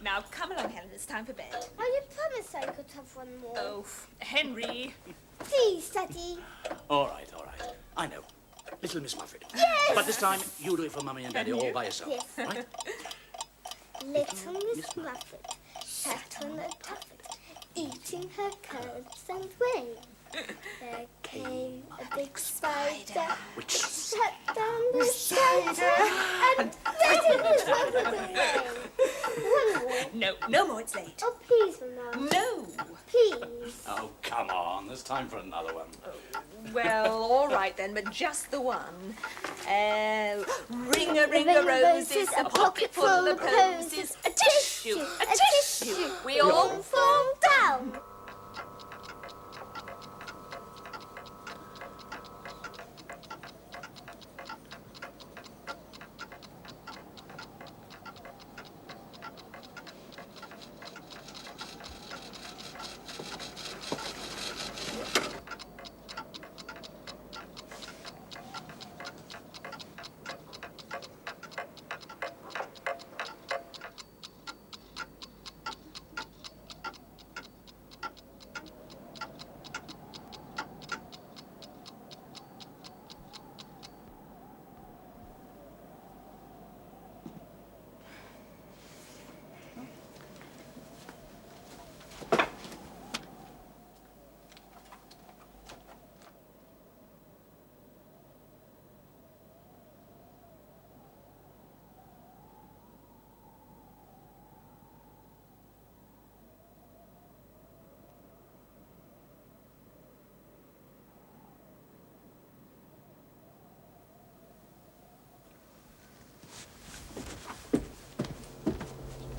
Now, come along, Helen. It's time for bed. Oh, you promised I could have one more. Oh, Henry. Please, Daddy. All right. I know. Little Miss Muffet. Yes! But this time, you do it for Mummy and Daddy all by yourself. Yes. Right? Little Miss Muffet sat on a tuffet, eating her curds and whey. There came a big spider, Which sat down beside her, and frightened Miss Muffet away. One more. No more. It's late. Oh, please, Mama. No. Please. Oh, come on. There's time for another one. Well, all right then, but just the one. Ring a roses, a pocket full of posies, a tissue. We all fall down.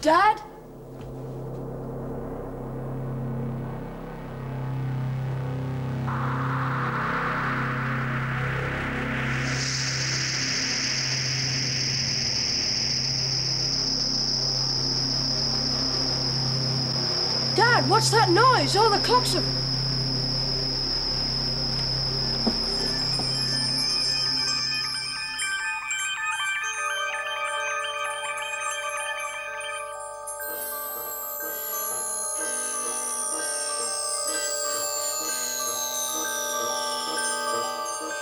Dad? Dad, what's that noise? Oh, the clocks have...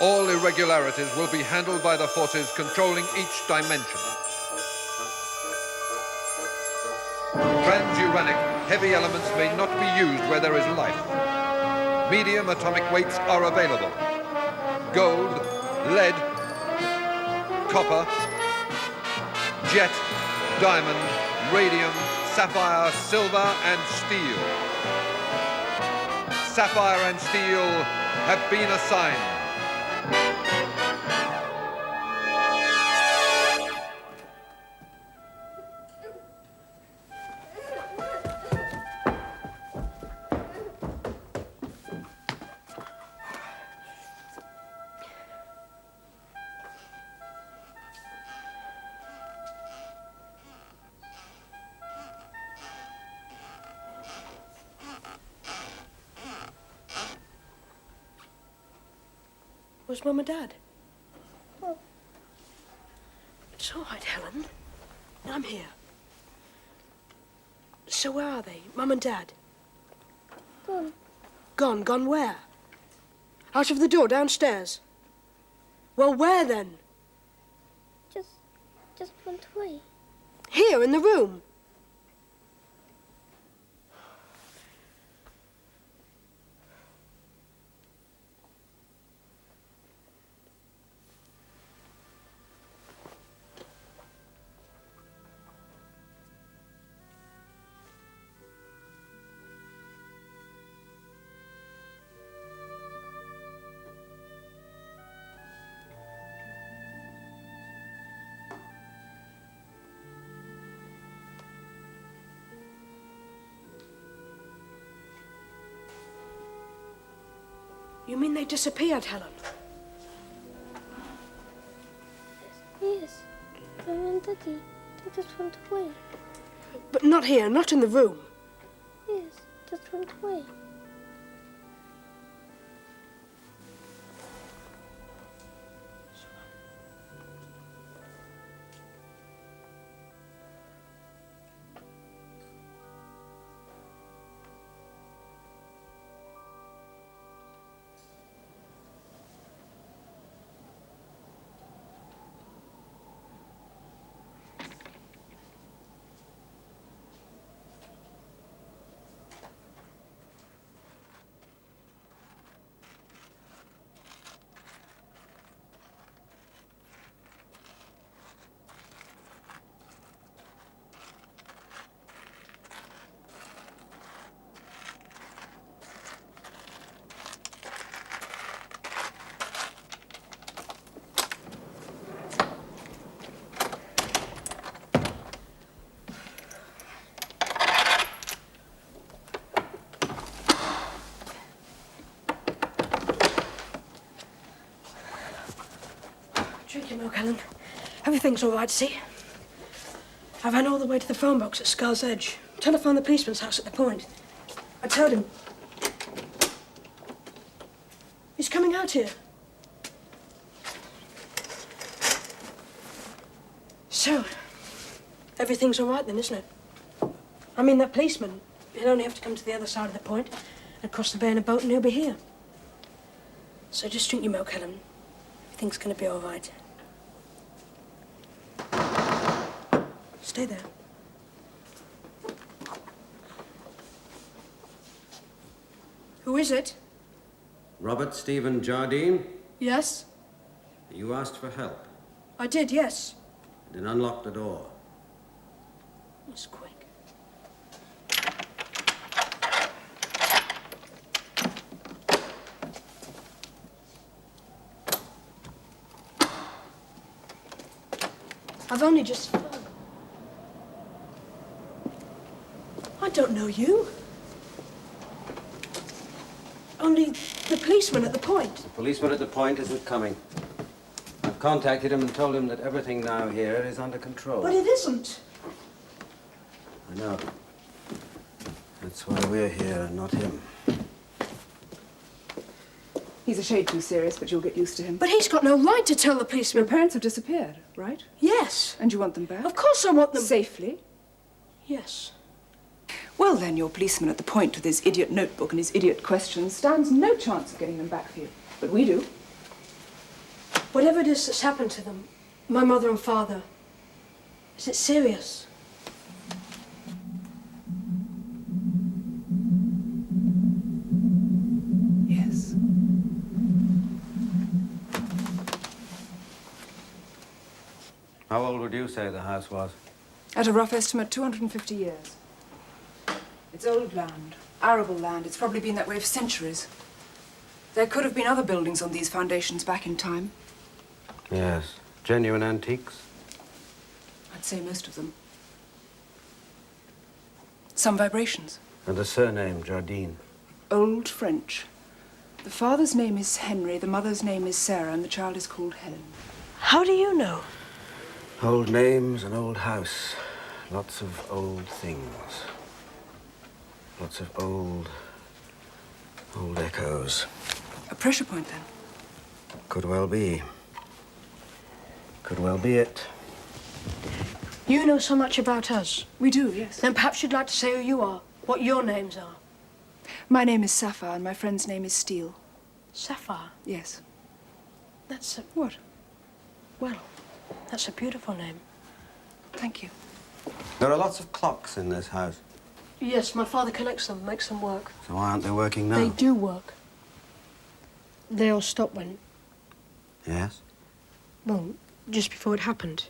All irregularities will be handled by the forces controlling each dimension. Transuranic heavy elements may not be used where there is life. Medium atomic weights are available. Gold, lead, copper, jet, diamond, radium, sapphire, silver, and steel. Sapphire and Steel have been assigned. Where's Mum and Dad? Oh. It's all right, Helen. I'm here. So where are they, Mum and Dad? Gone. Gone? Gone where? Out of the door, downstairs? Well, where then? Just went away. Here, in the room? You mean they disappeared, Helen? Yes. Mum and Daddy, they just went away. But not here, not in the room. Yes, just went away. Drink your milk, Helen. Everything's all right, see? I ran all the way to the phone box at Skull's Edge. Telephoned the policeman's house at the point. I told him. He's coming out here. So, everything's all right then, isn't it? I mean, that policeman, he'll only have to come to the other side of the point and cross the bay in a boat and he'll be here. So just drink your milk, Helen. Everything's gonna be all right. Stay there. Who is it? Robert Stephen Jardine, Yes? you asked for help. I did, yes. Then unlock the door. It's quick. I've only just... I don't know you. Only the policeman at the point. The policeman at the point isn't coming. I've contacted him and told him that everything now here is under control. But it isn't. I know. That's why we're here and not him. He's a shade too serious, but you'll get used to him. But he's got no right to tell the Your policeman. parents have disappeared, right? Yes. And you want them back? Of course I want them. Safely? Yes. Well, then, your policeman at the point with his idiot notebook and his idiot questions stands no chance of getting them back for you. But we do. Whatever it is that's happened to them, my mother and father, is it serious? Yes. How old would you say the house was? At a rough estimate, 250 years. It's old land, arable land. It's probably been that way for centuries. There could have been other buildings on these foundations back in time. Yes. Genuine antiques? I'd say most of them. Some vibrations. And the surname, Jardine. Old French. The father's name is Henry, the mother's name is Sarah, and the child is called Helen. How do you know? Old names, an old house. Lots of old things. Lots of old echoes. A pressure point, then? Could well be. Could well be it. You know so much about us. We do, yes. Then perhaps you'd like to say who you are, what your names are. My name is Sapphire, and my friend's name is Steel. Sapphire. Yes. That's a... What? Well, that's a beautiful name. Thank you. There are lots of clocks in this house. Yes, my father collects them, makes them work. So why aren't they working now? They do work. They all stopped when... Yes? Well, just before it happened.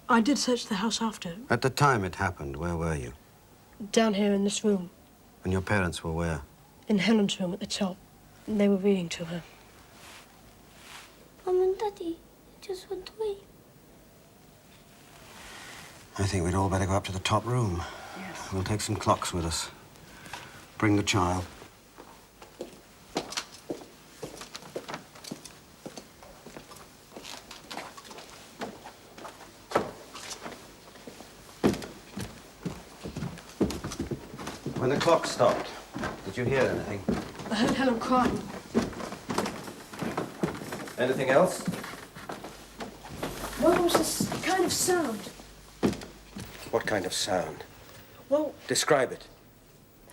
I did search the house after. At the time it happened, where were you? Down here in this room. And your parents were where? In Helen's room at the top. They were reading to her. Mum and Daddy just went away. I think we'd all better go up to the top room. Yes. We'll take some clocks with us. Bring the child. When the clock stopped, did you hear anything? I heard Helen crying. Anything else? Well, there was this kind of sound. What kind of sound? Well, Describe it.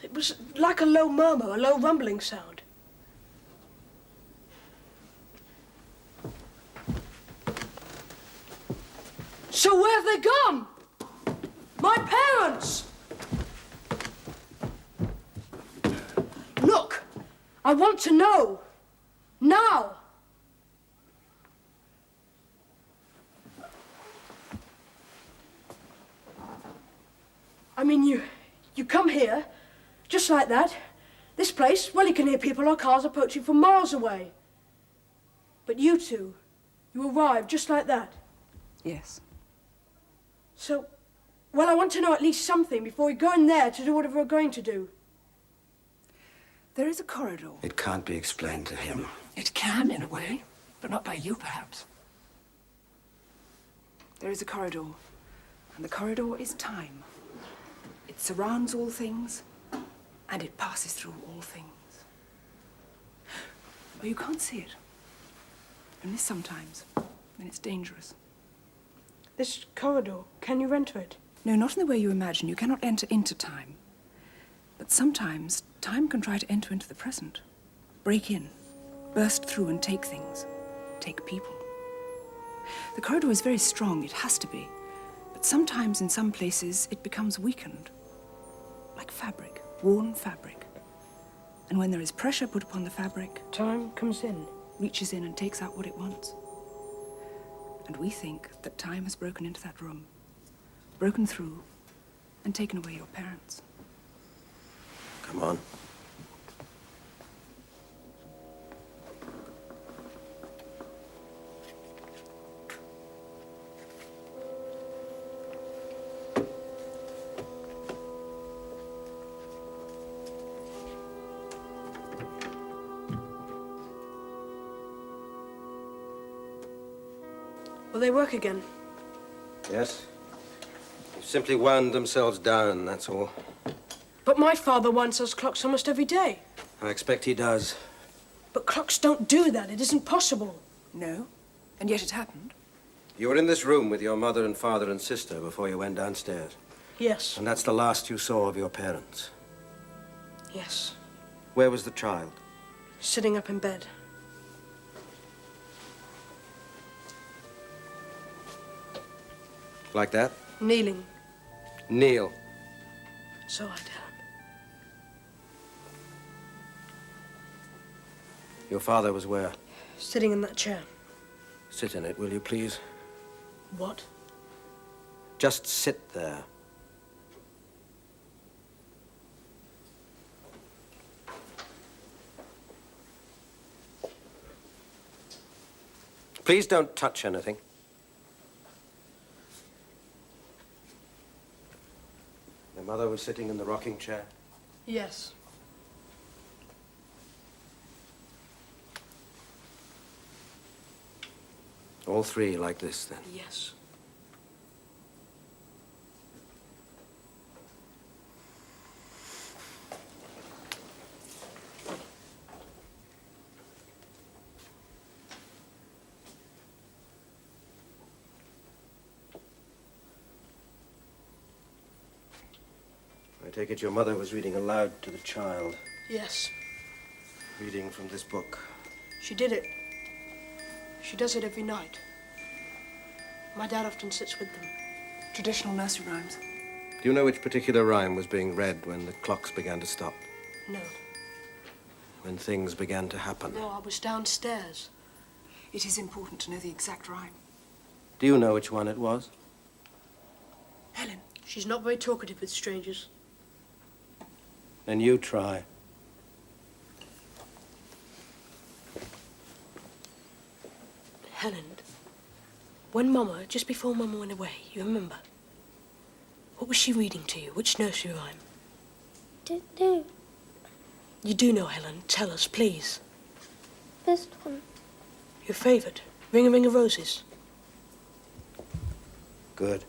it was like a low murmur, a low rumbling sound. So where have they gone? My parents! Look, I want to know. Now. I mean, you come here, just like that. This place, well, you can hear people or cars approaching from miles away. But you two, you arrived just like that. Yes. So, well, I want to know at least something before we go in there to do whatever we're going to do. There is a corridor. It can't be explained to him. It can, in a way, but not by you, perhaps. There is a corridor, and the corridor is time. It surrounds all things, and it passes through all things. But you can't see it. Only sometimes, when it's dangerous. This corridor, can you enter it? No, not in the way you imagine. You cannot enter into time. But sometimes, time can try to enter into the present. Break in, burst through and take things. Take people. The corridor is very strong, it has to be. But sometimes, in some places, it becomes weakened. Like fabric, worn fabric. And when there is pressure put upon the fabric, Time comes in. reaches in and takes out what it wants. And we think that time has broken into that room, broken through, and taken away your parents. Come on. Will they work again? Yes. They've simply wound themselves down, that's all. But my father winds those clocks almost every day. I expect he does. But clocks don't do that. It isn't possible. No, and yet it happened. You were in this room with your mother and father and sister before you went downstairs. Yes. And that's the last you saw of your parents. Yes. Where was the child? Sitting up in bed. Like that? Kneeling. Kneel. So I tell him. Your father was where? Sitting in that chair. Sit in it, will you, please? What? Just sit there. Please don't touch anything. Your mother was sitting in the rocking chair? Yes. All three like this, then? Yes. I take it your mother was reading aloud to the child. Yes. Reading from this book. She did it. She does it every night. My dad often sits with them. Traditional nursery rhymes. Do you know which particular rhyme was being read when the clocks began to stop? No. When things began to happen? No, I was downstairs. It is important to know the exact rhyme. Do you know which one it was? Helen. She's not very talkative with strangers. Then you try. Helen, when Mama, just before Mama went away, you remember? What was she reading to you? Which nursery rhyme? Don't know. You do know, Helen. Tell us, please. Best one. Your favourite? Ring a Ring of Roses. Good.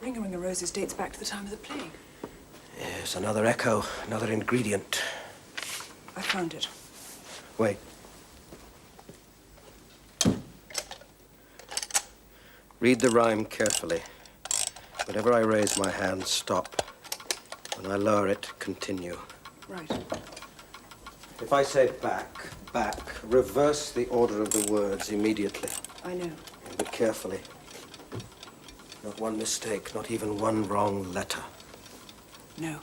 Ring a Ring of Roses dates back to the time of the plague. Yes, another echo, another ingredient. I found it. Wait. Read the rhyme carefully. Whenever I raise my hand, stop. When I lower it, continue. Right. If I say back, back, reverse the order of the words immediately. I know. But carefully. Not one mistake, not even one wrong letter. No.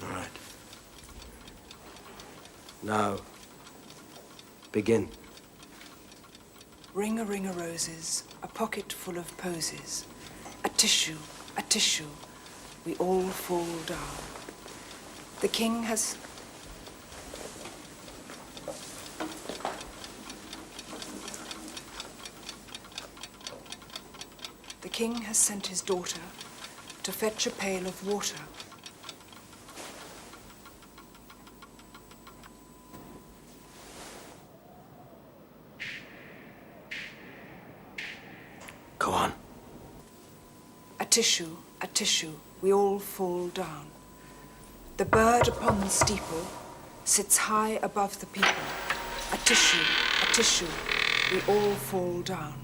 All right. Now, begin. Ring a roses, a pocket full of posies. A tissue, we all fall down. The king has... The king has sent his daughter to fetch a pail of water. Go on. A tissue, we all fall down. The bird upon the steeple sits high above the people. A tissue, we all fall down.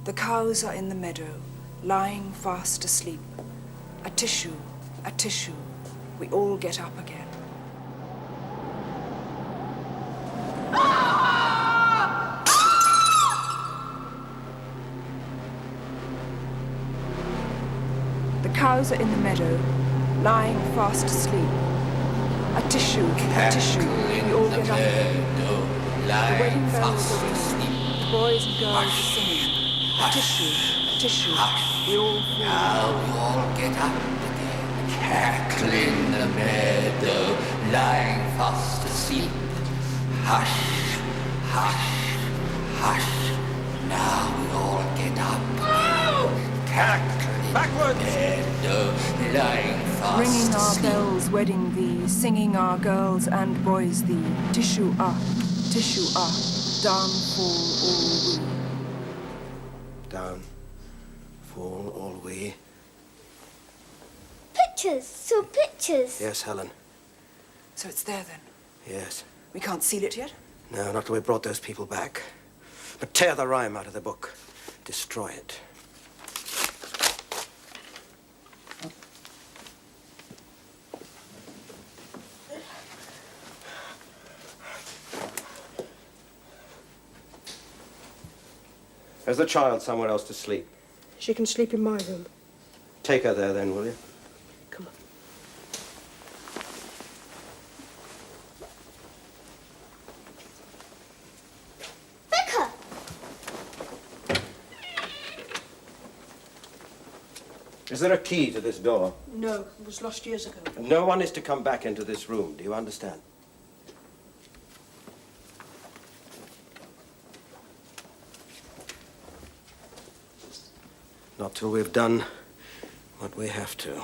The cows are in the meadow, lying fast asleep. A tissue, we all get up again. The cows are in the meadow, lying fast asleep. A tissue, we all get up again. The wedding bells are ringing, the boys and girls are singing. A tissue, we all fall. Now we all get up again, cackle in the meadow, lying fast asleep. Hush, hush, hush. Now we all get up again, cackle in the meadow, lying fast Ringing our asleep. bells, wedding thee, singing our girls and boys thee. Tissue ah, down fall all we. Down, fall all we. Pictures, so pictures. Yes, Helen. So it's there then. Yes. We can't seal it yet? No, not till we brought those people back. But tear the rhyme out of the book. Destroy it. Has the child somewhere else to sleep? She can sleep in my room. Take her there then, will you? Come on. Becca! Is there a key to this door? No, it was lost years ago. No one is to come back into this room. Do you understand? Not till we've done what we have to.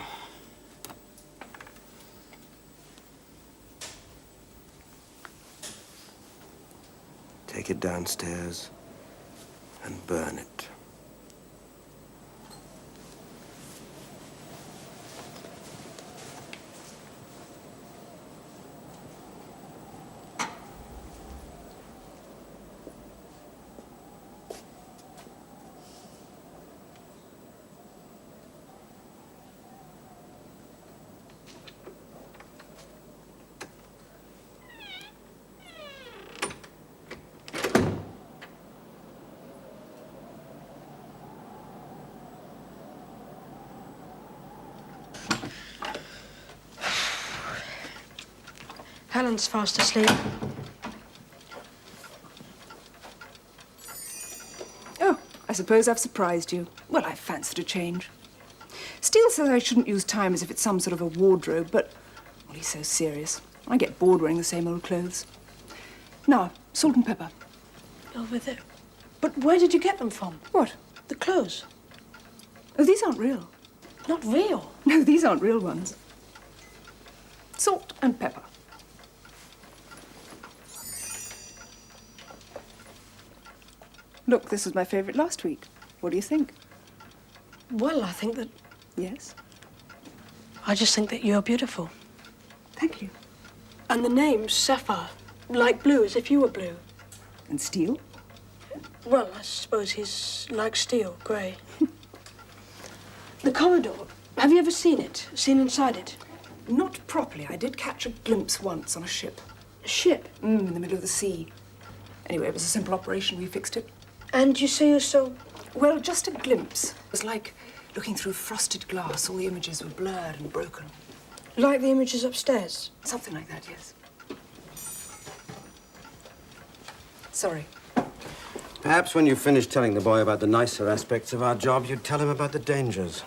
Take it downstairs and burn it. Helen's fast asleep. Oh, I suppose I've surprised you. Well, I fancied a change. Steele says I shouldn't use time as if it's some sort of a wardrobe, but, well, he's so serious. I get bored wearing the same old clothes. Now, salt and pepper. Over there. But where did you get them from? What? The clothes. Oh, these aren't real. Not real. No, these aren't real ones. Salt and pepper. Look, this was my favourite last week. What do you think? Well, I think that... Yes? I just think that you're beautiful. Thank you. And the name's Sapphire. Like blue, as if you were blue. And Steel? Well, I suppose he's like steel, grey. The corridor. Have you ever seen it? Seen inside it? Not properly. I did catch a glimpse once on a ship. A ship? In the middle of the sea. Anyway, it was a simple operation. We fixed it. And you say you're so... Well, just a glimpse. It was like looking through frosted glass. All the images were blurred and broken. Like the images upstairs? Something like that, yes. Sorry. Perhaps when you finish telling the boy about the nicer aspects of our job, you'd tell him about the dangers.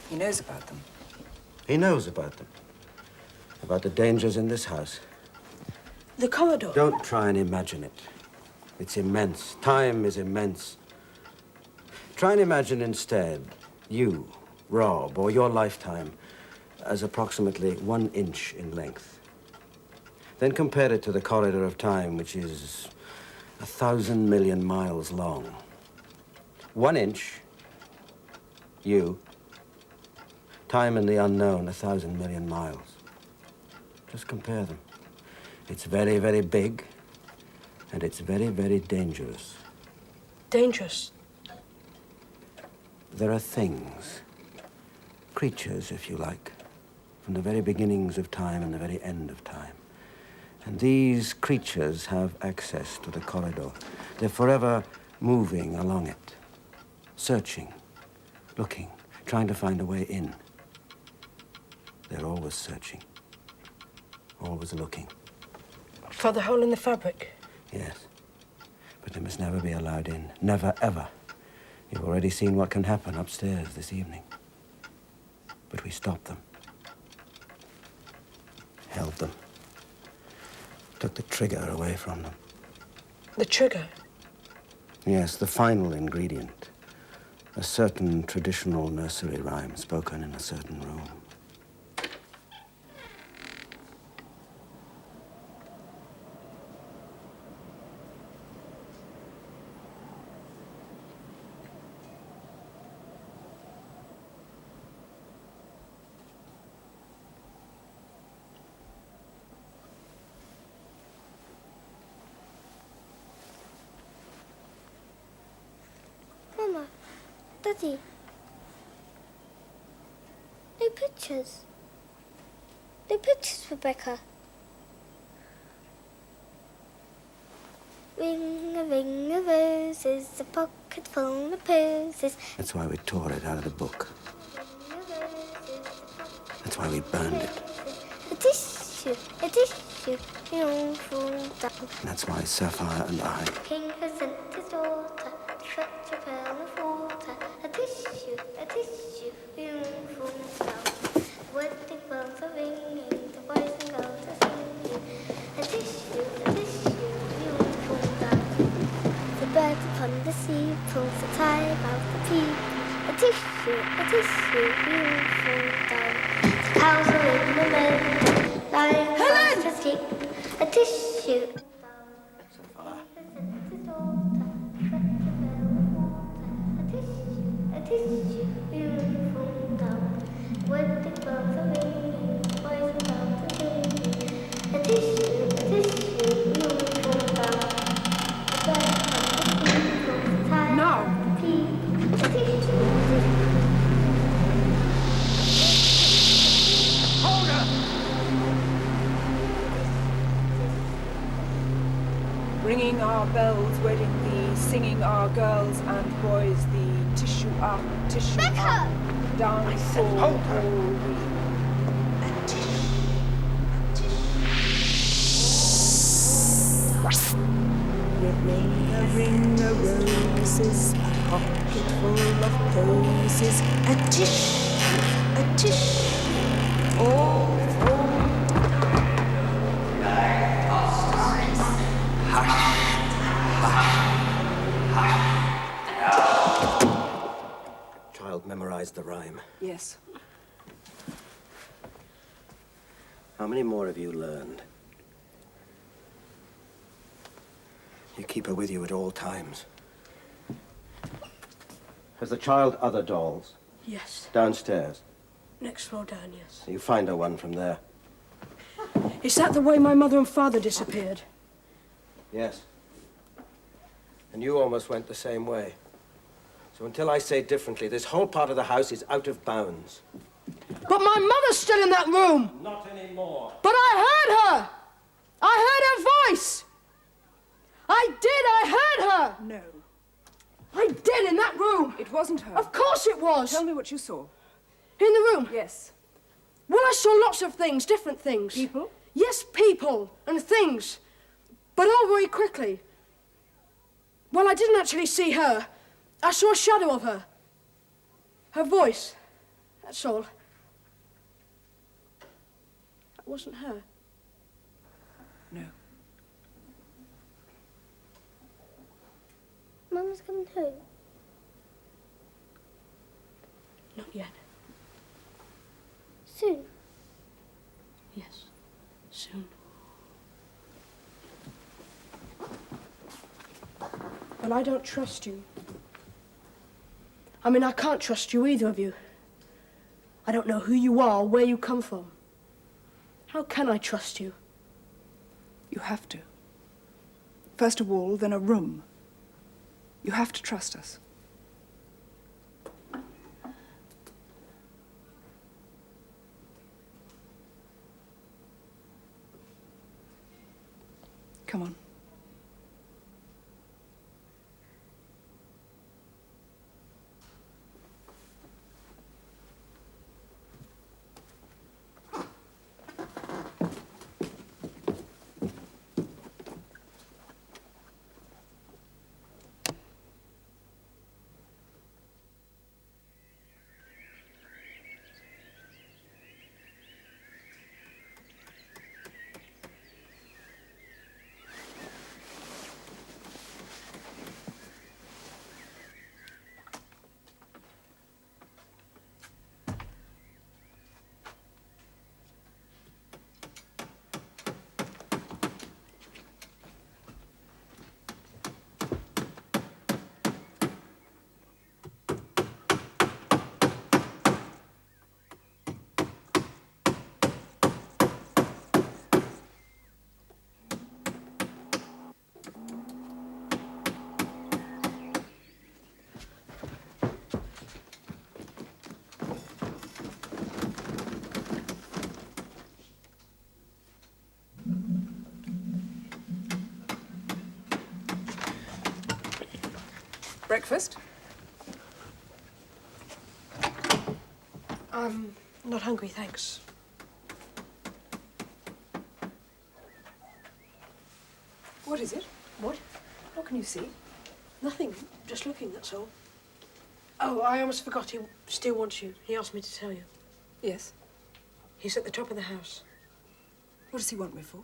He knows about them. He knows about them. About the dangers in this house. The corridor? Don't try and imagine it. It's immense. Time is immense. Try and imagine instead you, Rob, or your lifetime as approximately 1 inch in length. Then compare it to the corridor of time, which is 1,000 million miles long. 1 inch You. Time and the unknown, 1,000 million miles. Just compare them. It's very, very big, and it's very, very dangerous. Dangerous? There are things, creatures, if you like, from the very beginnings of time and the very end of time. And these creatures have access to the corridor. They're forever moving along it, searching, looking, trying to find a way in. They're always searching, always looking. For the hole in the fabric? Yes, but they must never be allowed in. Never, ever. You've already seen what can happen upstairs this evening. But we stopped them. Held them. Took the trigger away from them. The trigger? Yes, the final ingredient. A certain traditional nursery rhyme spoken in a certain room. Mama, Daddy. No pictures. No pictures, Rebecca. Ring a roses, a pocket full of posies. That's why we tore it out of the book. That's why we burned it. A tissue, you don't fall down. And that's why Sapphire and I... King has sent his daughter to fetch a pail of water. A tissue, you don't fall down. The wedding bells are ringing, the boys and girls are singing. A tissue, you don't fall down. The bird upon the sea pulls the tie about the pea. A tissue, you don't fall down. The cows are in the meadow, lying fast asleep. A tissue. Sapphire. A tissue, you don't fall down. When the bells are ringing, the boys and girls are singing. A tissue, you don't fall down. The bird on the sea pulls the tie off the pea. A tissue. Hold her! Ringing our bells, wedding thee, singing our girls and boys thee. Tissue up, down fall hold her. all we. Ring a roses, a pocket full of posies. A tissue, all Child memorized the rhyme. Yes. How many more have you learned? You keep her with you at all times. Has the child other dolls? Yes. Downstairs. Next floor down, yes. You find her one from there. Is that the way my mother and father disappeared? Yes. And you almost went the same way. So until I say differently, this whole part of the house is out of bounds. But my mother's still in that room! Not anymore. But I heard her! I heard her voice! I heard her! No, I did, in that room! it wasn't her. Of course it was! Tell me what you saw. In the room? Yes. Well, I saw lots of things, different things. People? Yes, people and things. But all very quickly. Well, I didn't actually see her. I saw a shadow of her. Her voice. That's all. That wasn't her. No. Mama's coming home. Not yet. Soon. Yes. Soon. But I don't trust you. I mean, I can't trust you, either of you. I don't know who you are or where you come from. How can I trust you? You have to. First a wall, then a room. You have to trust us. Come on. Breakfast? I'm not hungry, thanks. What is it? What? What can you see? Nothing. Just looking, that's all. Oh, I almost forgot. He still wants you. He asked me to tell you. Yes. He's at the top of the house. What does he want me for?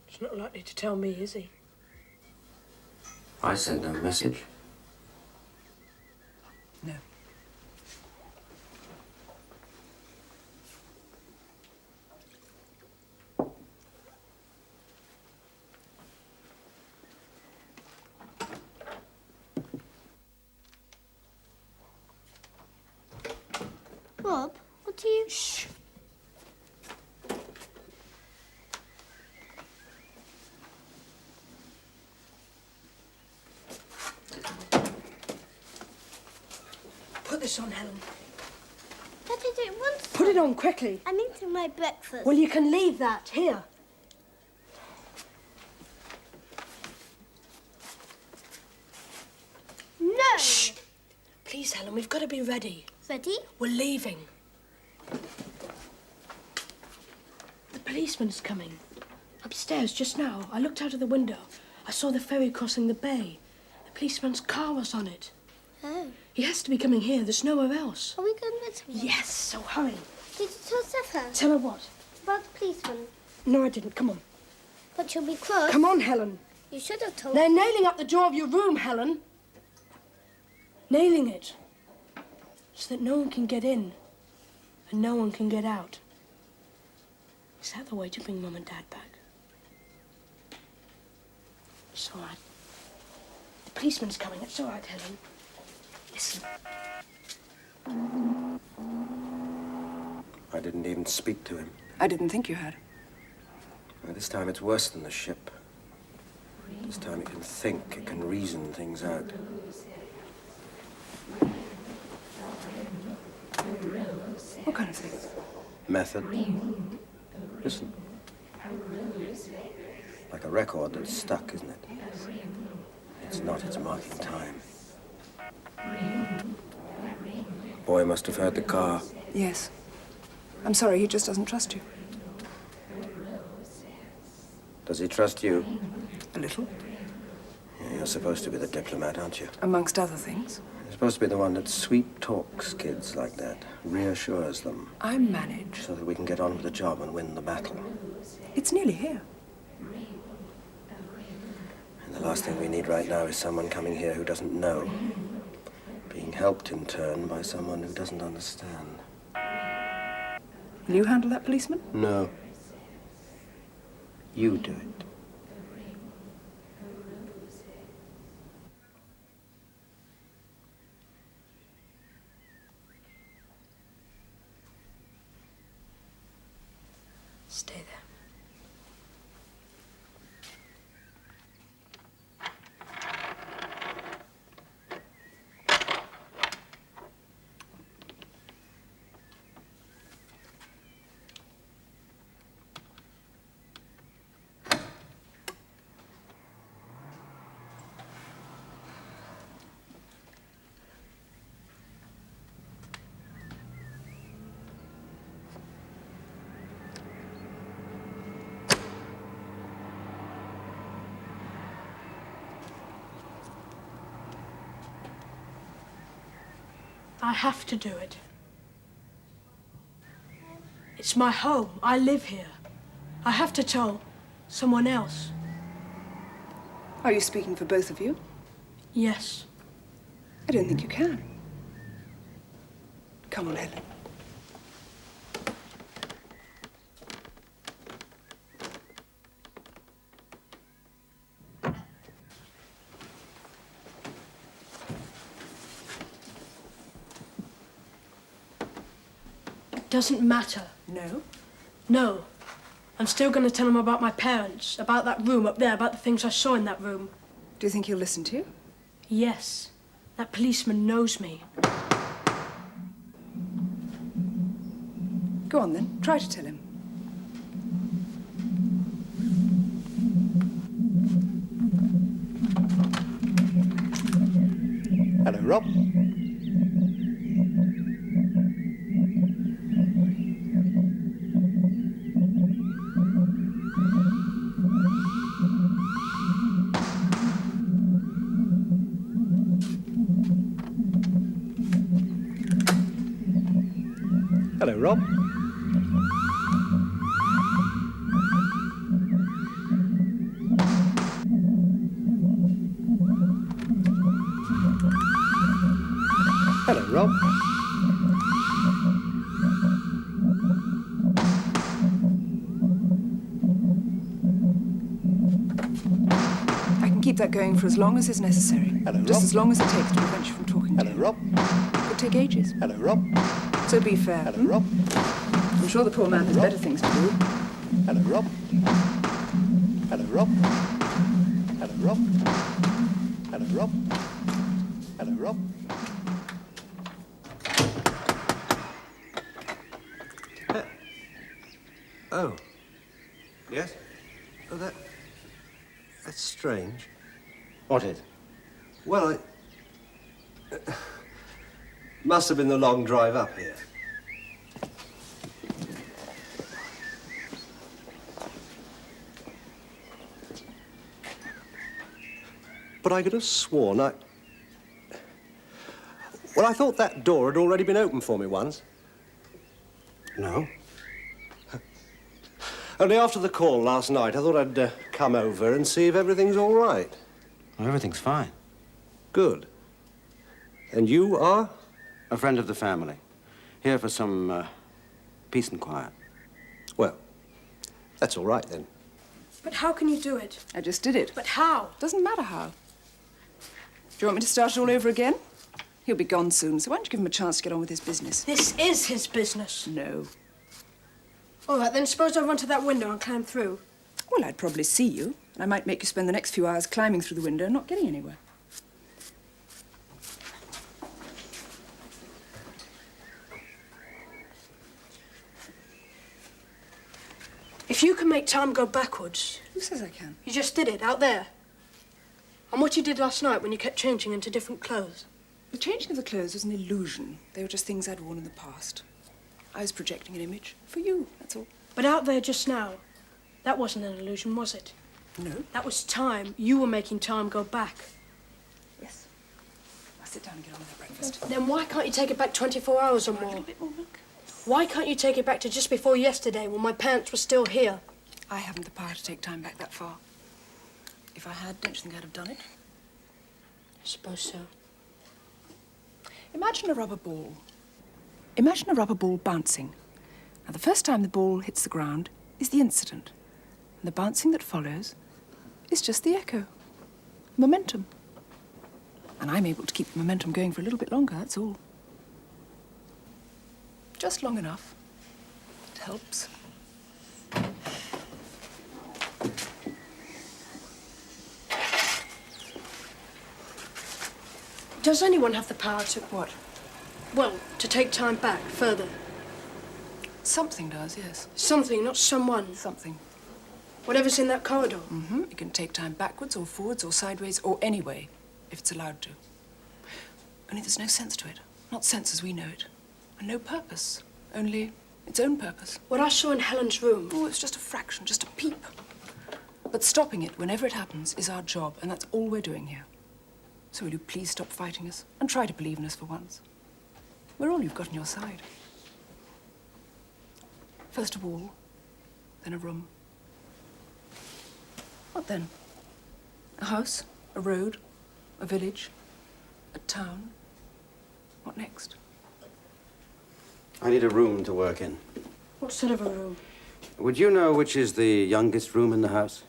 He's not likely to tell me, is he? I sent no message. No. Rob, what are you... Shh. Put this on, Helen. But I don't want to. Put it on quickly. I'm eating my breakfast. Well, you can leave that. Here. No! Shh. Please, Helen, we've got to be ready. Ready? We're leaving. The policeman's coming. Upstairs just now. I looked out of the window. I saw the ferry crossing the bay. The policeman's car was on it. Oh. He has to be coming here. There's nowhere else. Are we going with him? Yes, so hurry. Did you tell Sapphire Tell her what? about the policeman? No, I didn't. Come on. But you'll be cross. Come on, Helen. You should have told They're nailing up the door of your room, Helen. Nailing it. So that no one can get in and no one can get out. Is that the way to bring Mum and Dad back? It's all right. The policeman's coming. It's all right, Helen. Listen. I didn't even speak to him. I didn't think you had. This time it's worse than the ship. This time it can think, it can reason things out. What kind of things? Method. Listen. Like a record that's stuck, isn't it? It's not, it's marking time. Boy must have heard the car. Yes. I'm sorry, he just doesn't trust you. Does he trust you? A little. Yeah, you're supposed to be the diplomat, aren't you? Amongst other things. You're supposed to be the one that sweet talks kids like that, reassures them, I manage. so that we can get on with the job and win the battle. It's nearly here. And the last thing we need right now is someone coming here who doesn't know, being helped in turn by someone who doesn't understand. Will you handle that policeman? No. You do it. Stay there. I have to do it. It's my home. I live here. I have to tell someone else. Are you speaking for both of you? Yes. I don't think you can. Come on, Helen. It doesn't matter. No? No. I'm still going to tell him about my parents, about that room up there, about the things I saw in that room. Do you think he'll listen to you? Yes. That policeman knows me. Go on then, try to tell him. Hello, Rob. Hello, Rob. Hello, Rob. I can keep that going for as long as is necessary. Hello, Just Rob. as long as it takes to prevent you from talking to Hello, him. Rob. It could take ages. Hello, Rob. So be fair. Hello, Rob. I'm sure the poor man has Rob. better things to do. Hello, Rob. Hello, Rob. Hello, Rob. Hello, Rob. Hello, Rob. Oh. Yes? Oh, that's strange. What is? Well, must have been the long drive up here. But I could have sworn I... Well, I thought that door had already been opened for me once. No. Only after the call last night, I thought I'd come over and see if everything's all right. Everything's fine. Good. And you are? A friend of the family. Here for some peace and quiet. Well, that's all right then. But how can you do it? I just did it. But how? Doesn't matter how. Do you want me to start it all over again? He'll be gone soon, so why don't you give him a chance to get on with his business? This is his business. No. All right, then suppose I run to that window and climb through. Well, I'd probably see you, and I might make you spend the next few hours climbing through the window and not getting anywhere. If you can make time go backwards, Who says I can? you just did it out there. And what you did last night when you kept changing into different clothes. The changing of the clothes was an illusion. They were just things I'd worn in the past. I was projecting an image for you, that's all. But out there just now, that wasn't an illusion, was it? No? That was time. You were making time go back. Yes. Now sit down and get on with that breakfast. Then why can't you take it back 24 hours or A more? little bit more milk. Why can't you take it back to just before yesterday when my parents were still here? I haven't the power to take time back that far. If I had, don't you think I'd have done it? I suppose so. Imagine a rubber ball. Imagine a rubber ball bouncing. Now, the first time the ball hits the ground is the incident. And the bouncing that follows is just the echo. Momentum. And I'm able to keep the momentum going for a little bit longer, that's all. Just long enough. It helps. Does anyone have the power to... What? Well, to take time back further? Something does, yes. Something, not someone. Something. Whatever's in that corridor. Mm-hmm. It can take time backwards or forwards or sideways or any way, if it's allowed to. Only there's no sense to it. Not sense as we know it. And no purpose. Only its own purpose. What I saw in Helen's room... Oh, it's just a fraction, just a peep. But stopping it whenever it happens is our job, and that's all we're doing here. So will you please stop fighting us and try to believe in us for once? We're all you've got on your side. First a wall, then a room. What then? A house, a road, a village, a town. What next? I need a room to work in. What sort of a room? Would you know which is the youngest room in the house?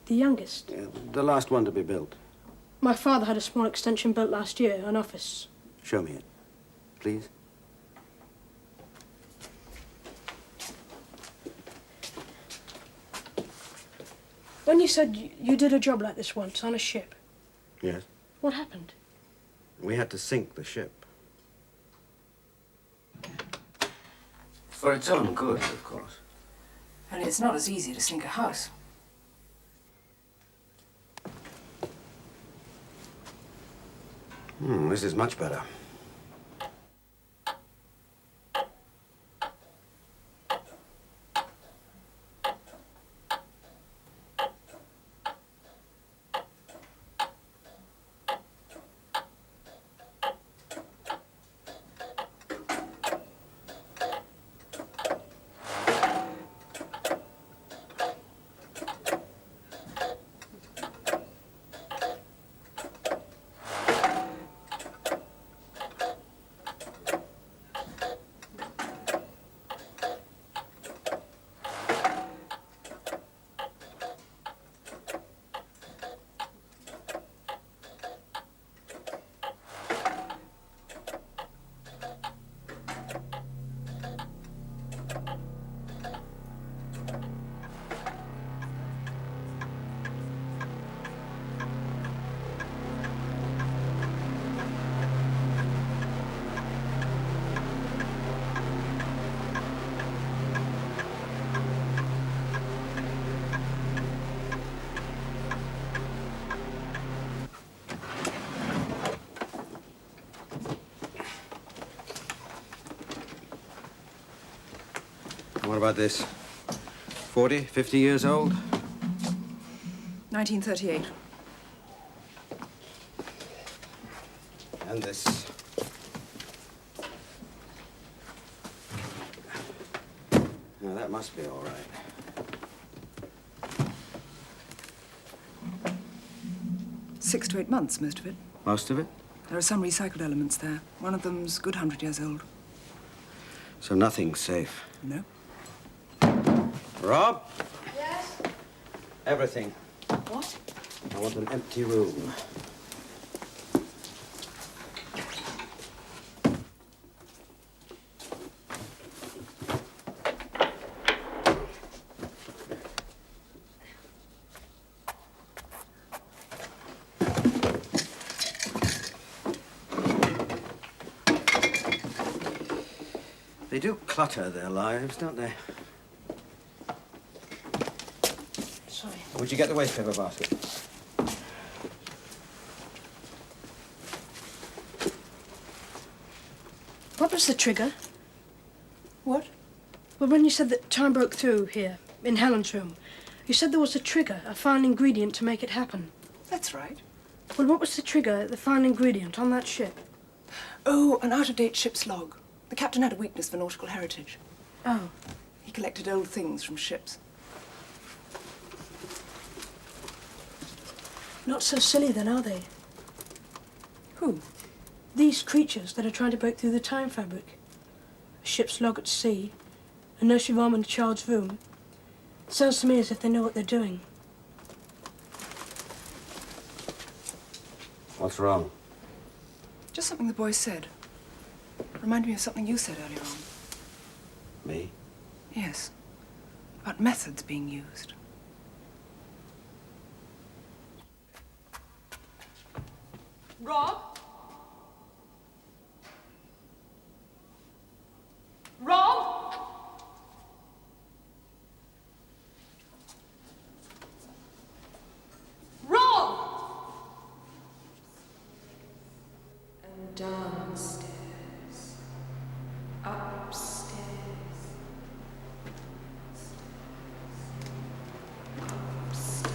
The youngest? Yeah, the last one to be built. My father had a small extension built last year, an office. Show me it, please. When you said you did a job like this once on a ship, Yes. what happened? We had to sink the ship. For its own good, of course. Only it's not as easy to sink a house. This is much better. What about this? 40, 50 years old? 1938. And this. Now, that must be all right. Six to 8 months, most of it. Most of it? There are some recycled elements there. One of them's a good 100 years old. So nothing's safe. No. Rob? Yes? Everything. What? I want an empty room. They do clutter their lives, don't they? Sorry. Would you get the waste paper basket? What was the trigger? What? Well, when you said that time broke through here, in Helen's room, you said there was a trigger, a fine ingredient to make it happen. That's right. Well, what was the trigger, the fine ingredient on that ship? Oh, an out-of-date ship's log. The captain had a weakness for nautical heritage. Oh. He collected old things from ships. Not so silly then, are they? Who? These creatures that are trying to break through the time fabric. A ship's log at sea, a nursery rhyme in a child's room. It sounds to me as if they know what they're doing. What's wrong? Just something the boy said. Reminded me of something you said earlier on. Me? Yes. About methods being used. Rob? Downstairs. Upstairs. Upstairs.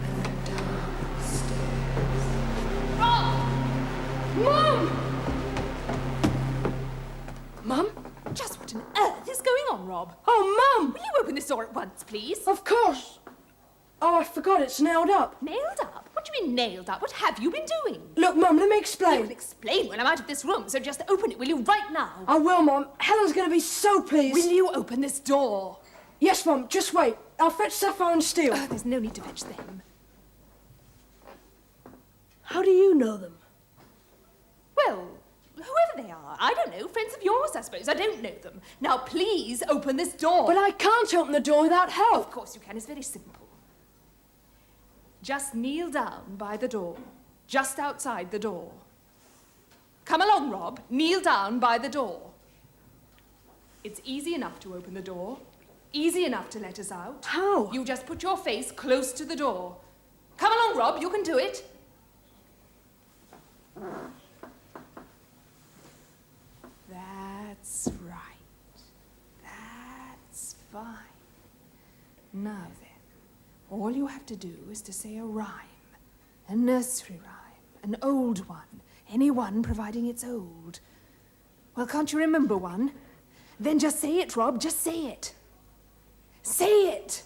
And downstairs. Mum! Mum? Just what on earth is going on, Rob? Oh, Mum! Will you open this door at once, please? Of course. Oh, I forgot, it's nailed up. Nailed up? What do you mean nailed up? What have you been doing? Look, Mum, let me You explain. can explain when I'm out of this room, so just open it, will you, right now? I will, Mum. Helen's going to be so pleased. Will you open this door? Yes, Mum, just wait. I'll fetch Sapphire and Steel. Oh, there's no need to fetch them. How do you know them? Well, whoever they are, I don't know. Friends of yours, I suppose. I don't know them. Now, please open this door. But I can't open the door without help. Of course you can. It's very simple. Just kneel down by the door, just outside the door. Come along, Rob. Kneel down by the door. It's easy enough to open the door. Easy enough to let us out. How? You just put your face close to the door. Come along, Rob. You can do it. That's right. That's fine. Now then, all you have to do is to say a rhyme. A nursery rhyme. An old one. Any one providing it's old. Well, can't you remember one? Then just say it, Rob. Just say it. Say it.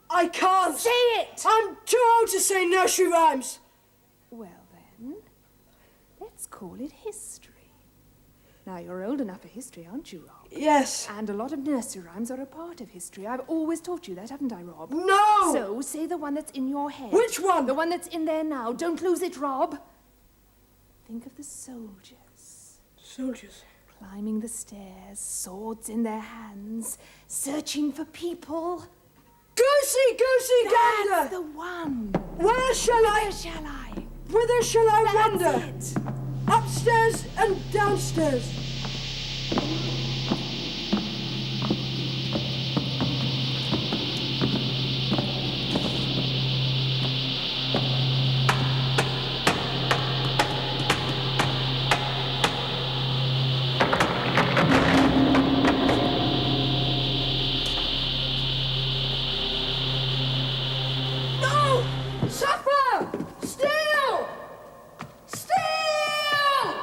I can't. Say it. I'm too old to say nursery rhymes. Well then, let's call it history. Now, you're old enough for history, aren't you, Rob? Yes. And a lot of nursery rhymes are a part of history. I've always taught you that, haven't I, Rob? No! So, say the one that's in your head. Which one? The one that's in there now. Don't lose it, Rob. Think of the soldiers. Soldiers? Climbing the stairs, swords in their hands, searching for people. Goosey, goosey, That's gander! the one. Where shall Where I... shall I? Whither shall I That's wander? it. Upstairs and downstairs. No! Sapphire! Steel! Steel!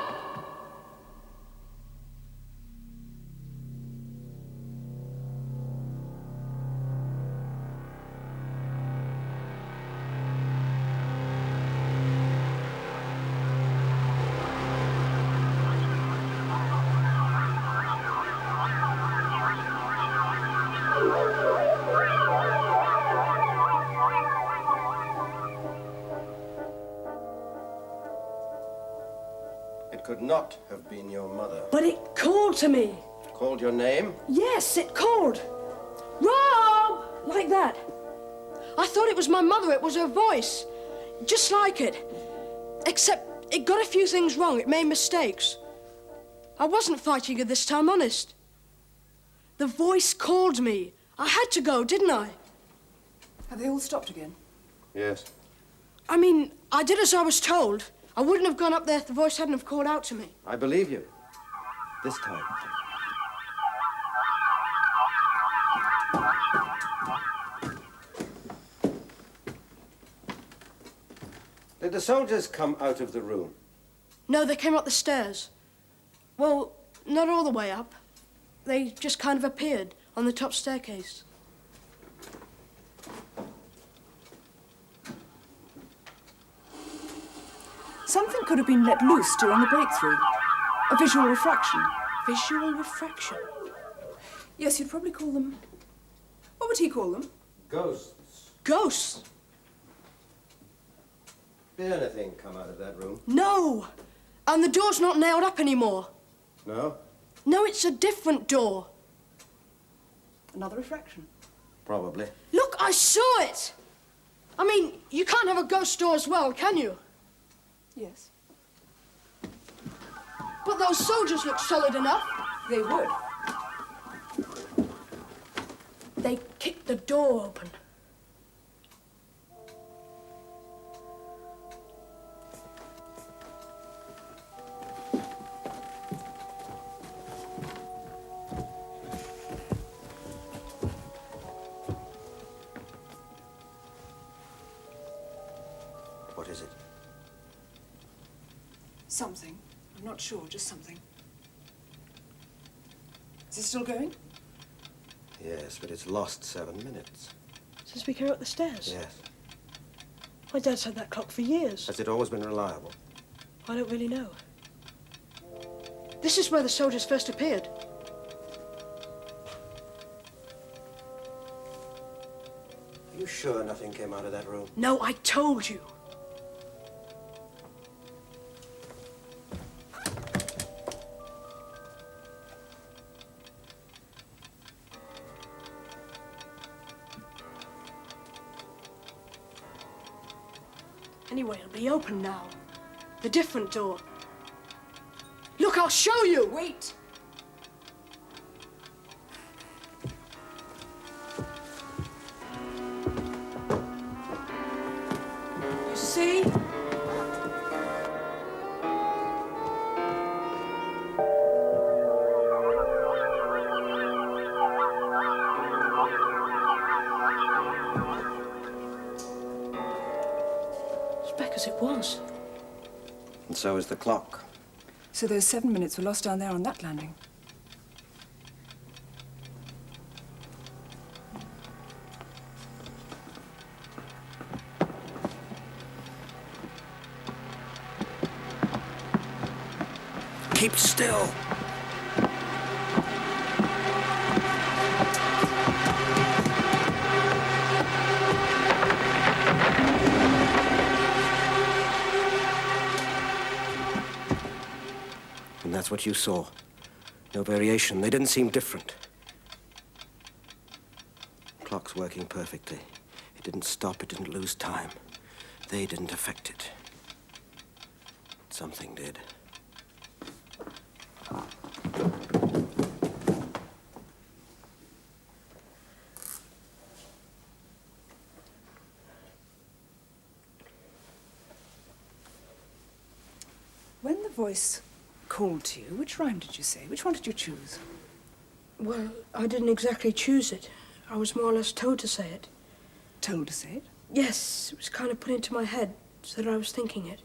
It could not have been your mother. But it called to me. Called your name? Yes, it called. Rob! Like that. I thought it was my mother. It was her voice. Just like it. Except it got a few things wrong. It made mistakes. I wasn't fighting her this time, honest. The voice called me. I had to go, didn't I? Have they all stopped again? Yes. I mean, I did as I was told. I wouldn't have gone up there if the voice hadn't have called out to me. I believe you. This time. Did the soldiers come out of the room? No, they came up the stairs. Well, not all the way up. They just kind of appeared on the top staircase. Something could have been let loose during the breakthrough. A visual refraction. Visual refraction? Yes, you'd probably call them... What would he call them? Ghosts. Ghosts? Did anything come out of that room? No! And the door's not nailed up anymore. No? No, it's a different door. Another refraction. Probably. Look, I saw it! I mean, you can't have a ghost door as well, can you? Yes. But those soldiers look solid enough. They would. They kicked the door open. Something. I'm not sure, just something. Is it still going? Yes, but it's lost 7 minutes. Since we came up the stairs? Yes. My dad's had that clock for years. Has it always been reliable? I don't really know. This is where the soldiers first appeared. Are you sure nothing came out of that room? No, I told you. Anyway, it'll be open now. The different door. Look, I'll show you! Wait! You see? It's back as it was. And so is the clock. So those 7 minutes were lost down there on that landing. Keep still. And that's what you saw. No variation. They didn't seem different. Clock's working perfectly. It didn't stop. It didn't lose time. They didn't affect it. Something did. When the voice called to you, which rhyme did you say? Which one did you choose? Well, I didn't exactly choose it. I was more or less told to say it. Told to say it? Yes, it was kind of put into my head so that I was thinking it.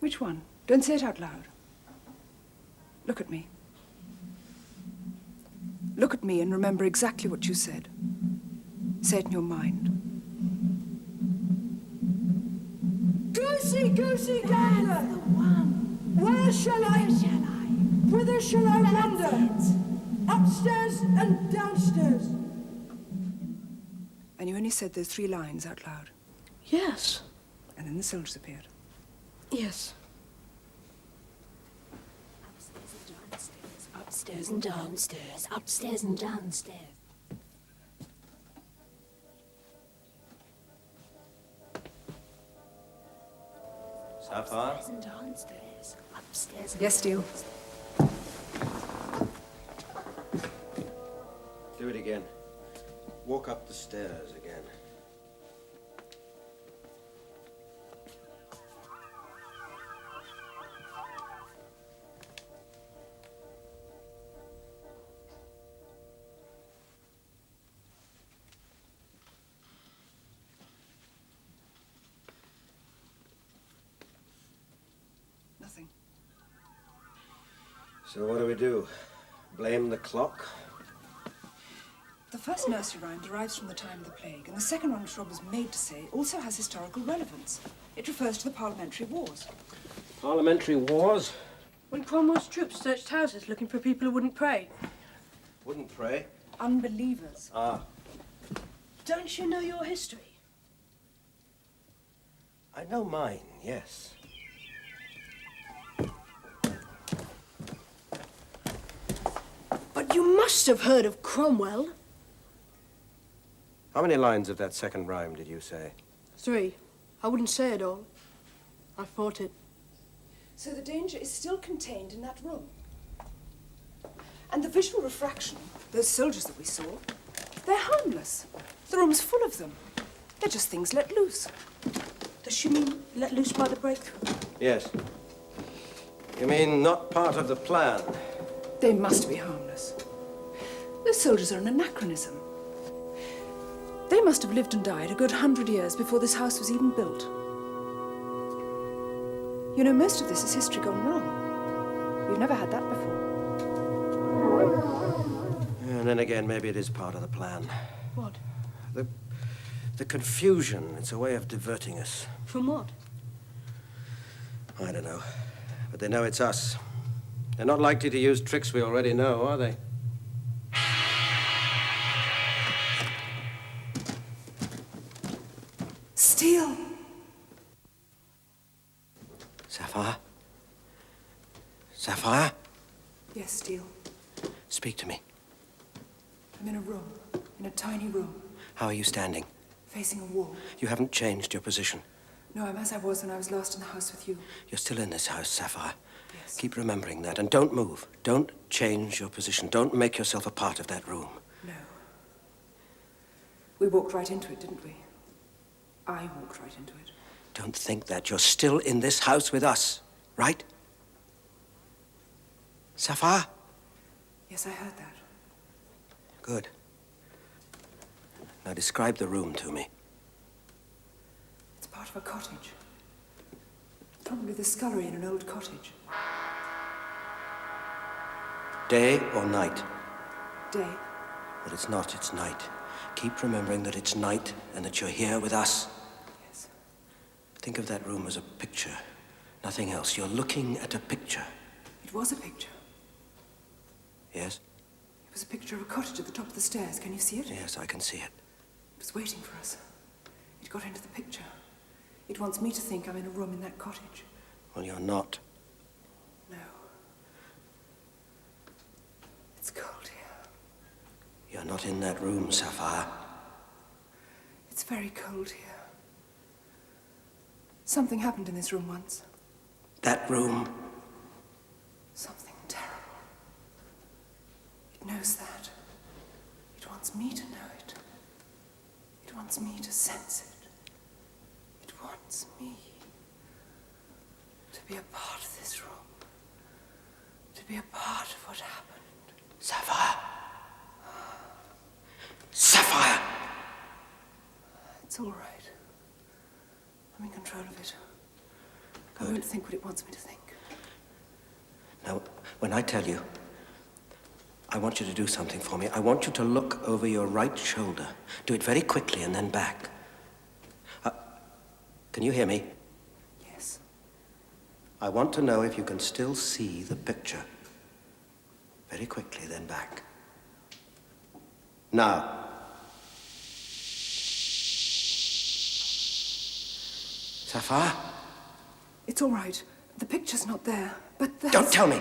Which one? Don't say it out loud. Look at me. Look at me and remember exactly what you said. Say it in your mind. Goosey, goosey gander! Where shall I? Whither shall I wander? Upstairs and downstairs. And you only said those 3 lines out loud. Yes. And then the soldiers appeared. Yes. Upstairs and downstairs, upstairs and downstairs. Sapphire? Upstairs and downstairs, upstairs and Yes, Steel. Do it again. Walk up the stairs again. Nothing. So what do we do? Blame the clock? The first nursery rhyme derives from the time of the plague, and the second one, which Rob was made to say, also has historical relevance. It refers to the parliamentary wars. Parliamentary wars? When Cromwell's troops searched houses looking for people who wouldn't pray. Wouldn't pray. Unbelievers. Ah. Don't you know your history? I know mine, yes. But you must have heard of Cromwell. How many lines of that second rhyme did you say? 3. I wouldn't say it all. I fought it. So the danger is still contained in that room. And the visual refraction, those soldiers that we saw, they're harmless. The room's full of them. They're just things let loose. Does she mean let loose by the breakthrough? Yes. You mean not part of the plan? They must be harmless. Those soldiers are an anachronism. They must have lived and died a good 100 years before this house was even built. You know, most of this is history gone wrong. We've never had that before. And then again, maybe it is part of the plan. What? The confusion. It's a way of diverting us. From what? I don't know. But they know it's us. They're not likely to use tricks we already know, are they? Steel! Sapphire? Sapphire? Yes, Steel. Speak to me. I'm in a room. In a tiny room. How are you standing? Facing a wall. You haven't changed your position. No, I'm as I was when I was last in the house with you. You're still in this house, Sapphire. Yes. Keep remembering that, and don't move. Don't change your position. Don't make yourself a part of that room. No. We walked right into it, didn't we? I walked right into it. Don't think that. You're still in this house with us, right? Sapphire? Yes, I heard that. Good. Now describe the room to me. It's part of a cottage. Probably the scullery in an old cottage. Day or night? Day. Well, it's not. It's night. Keep remembering that it's night and that you're here with us. Yes. Think of that room as a picture. Nothing else. You're looking at a picture. It was a picture. Yes? It was a picture of a cottage at the top of the stairs. Can you see it? Yes, I can see it. It was waiting for us. It got into the picture. It wants me to think I'm in a room in that cottage. Well, you're not. No. It's cold here. You're not in that room, Sapphire. It's very cold here. Something happened in this room once. That room. Something terrible. It knows that. It wants me to know it. It wants me to sense it. It wants me to be a part of this room. To be a part of what happened. Sapphire. Sapphire! It's all right. I'm in control of it. I Good. won't think what it wants me to think. Now, when I tell you, I want you to do something for me. I want you to look over your right shoulder. Do it very quickly and then back. Can you hear me? Yes. I want to know if you can still see the picture. Very quickly, then back. Now. Sapphire? It's all right. The picture's not there, but there's... Don't tell me!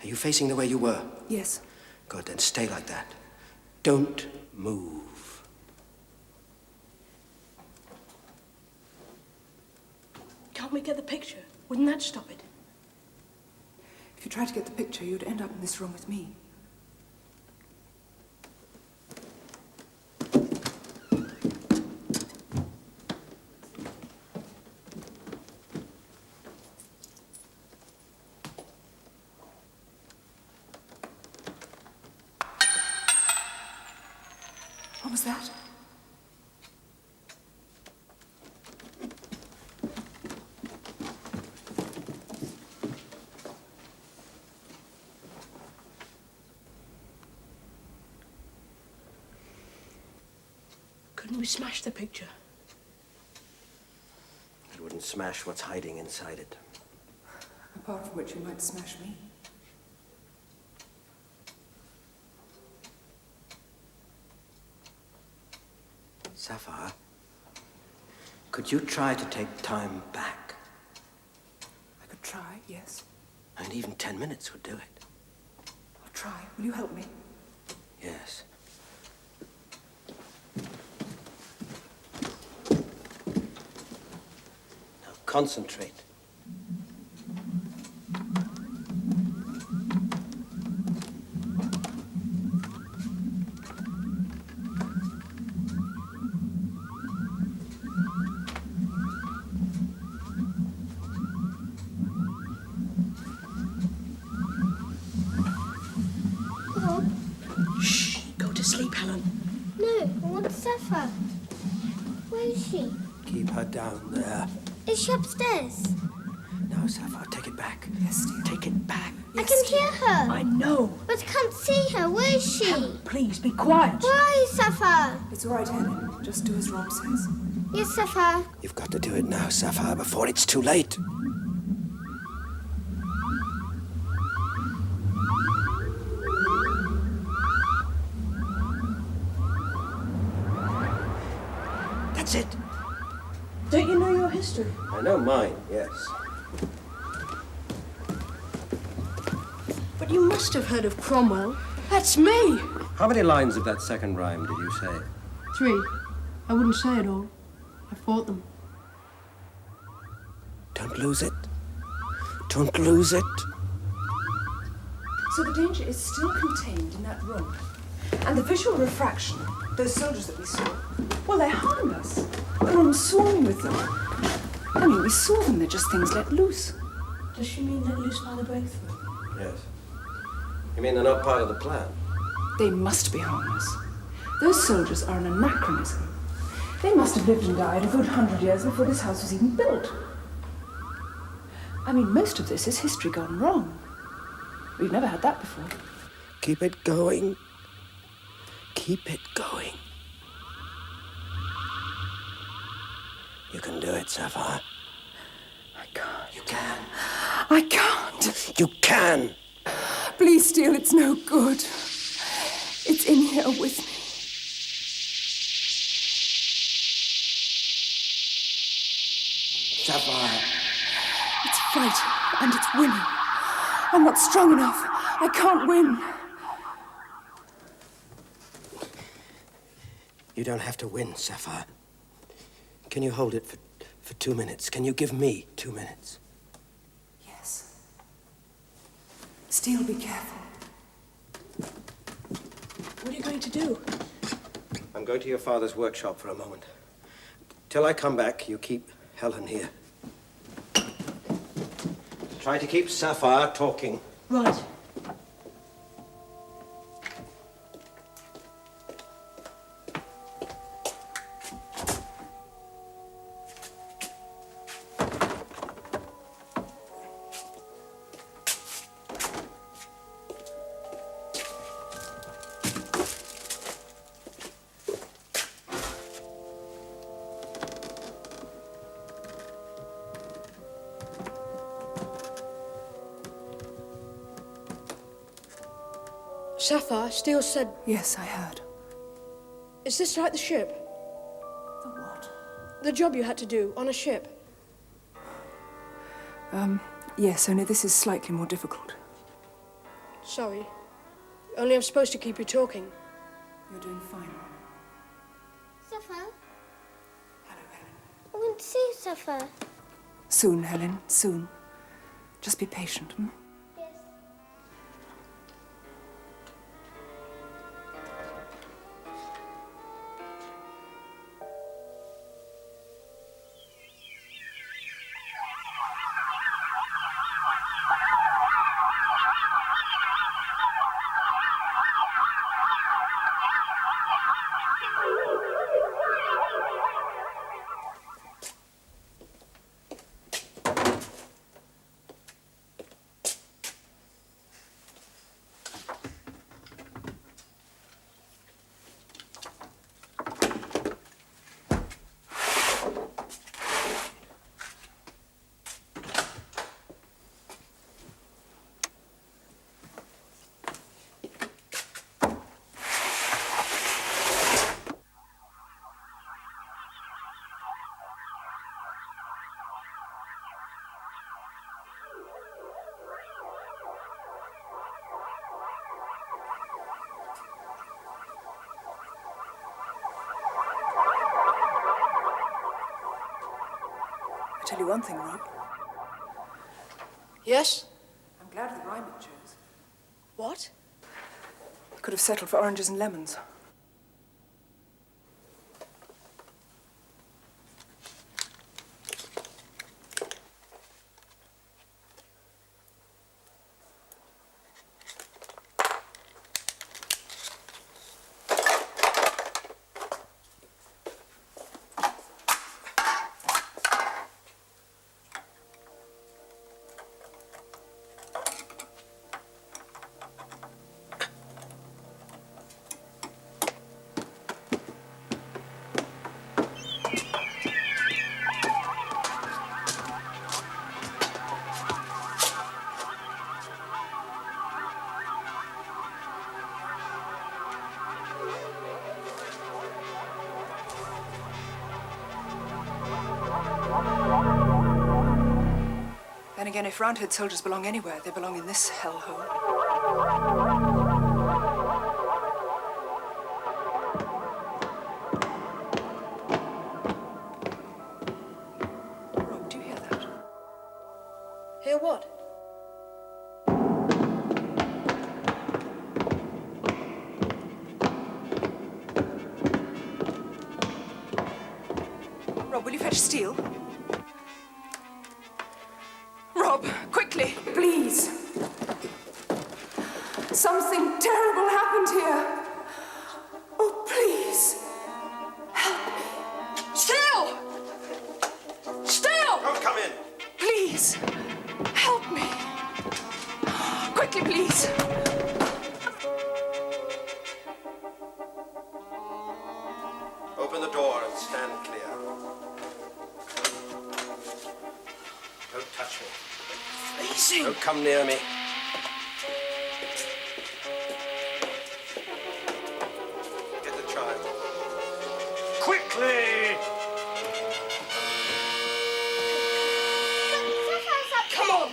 Are you facing the way you were? Yes. Good, then stay like that. Don't move. Can't we get the picture? Wouldn't that stop it? If you tried to get the picture, you'd end up in this room with me. What was that? Couldn't we smash the picture? It wouldn't smash what's hiding inside it. Apart from which you might smash me. Sapphire, could you try to take time back? I could try, yes. And even 10 minutes would do it. I'll try. Will you help me? Yes. Now concentrate. Shh! Go to sleep, Helen. No, I want Sapphire. Where is she? Keep her down there. Is she upstairs? Sapphire. Take it back. Yes, Steel. Take it back. I can hear her. I know. But I can't see her. Where is she? Please, be quiet. Where are you, Sapphire? It's all right, Helen. Just do as Rob says. Yes, Sapphire. You've got to do it now, Sapphire, before it's too late. That's it. Don't you know your history? I know mine, yes. But you must have heard of Cromwell. That's me. How many lines of that second rhyme did you say? 3. I wouldn't say it all. I fought them. Don't lose it. Don't lose it. So the danger is still contained in that room. And the visual refraction, those soldiers that we saw, well, they're harmless. We're all swarming with them. I mean, we saw them, they're just things let loose. Does she mean let loose by the breakthrough? Yes. You mean they're not part of the plan? They must be harmless. Those soldiers are an anachronism. They must have lived and died a good 100 years before this house was even built. I mean, most of this is history gone wrong. We've never had that before. Keep it going. Keep it going. You can do it, Sapphire. I can't. You can. I can't. You can. Please, Steel, it's no good. It's in here with me. Sapphire. It's fighting, and it's winning. I'm not strong enough. I can't win. You don't have to win, Sapphire. Can you hold it for 2 minutes? Can you give me 2 minutes? Yes. Steel, be careful. What are you going to do? I'm going to your father's workshop for a moment. Till I come back, you keep Helen here. Try to keep Sapphire talking. Right. Sapphire, Steel said... Yes, I heard. Is this like the ship? The what? The job you had to do on a ship? Yes, only this is slightly more difficult. Sorry. Only I'm supposed to keep you talking. You're doing fine. Sapphire? Hello, Helen. I want to see you, Sapphire. Soon, Helen, soon. Just be patient, hmm? Yes. I tell you one thing, Rob. Yes? I'm glad of the rhyme it chose. What? I could have settled for oranges and lemons. if Roundhead soldiers belong anywhere, they belong in this hellhole. Rob, do you hear that? Hear what? Rob, will you fetch Steel? Rob, quickly, please. Something terrible happened here. Oh, please. Help me. Steel! Steel! Don't come in. Please. Help me. Quickly, please. Open the door and stand clear. Don't touch me. Freezing. Don't come near me. Get the child. Quickly! Come on.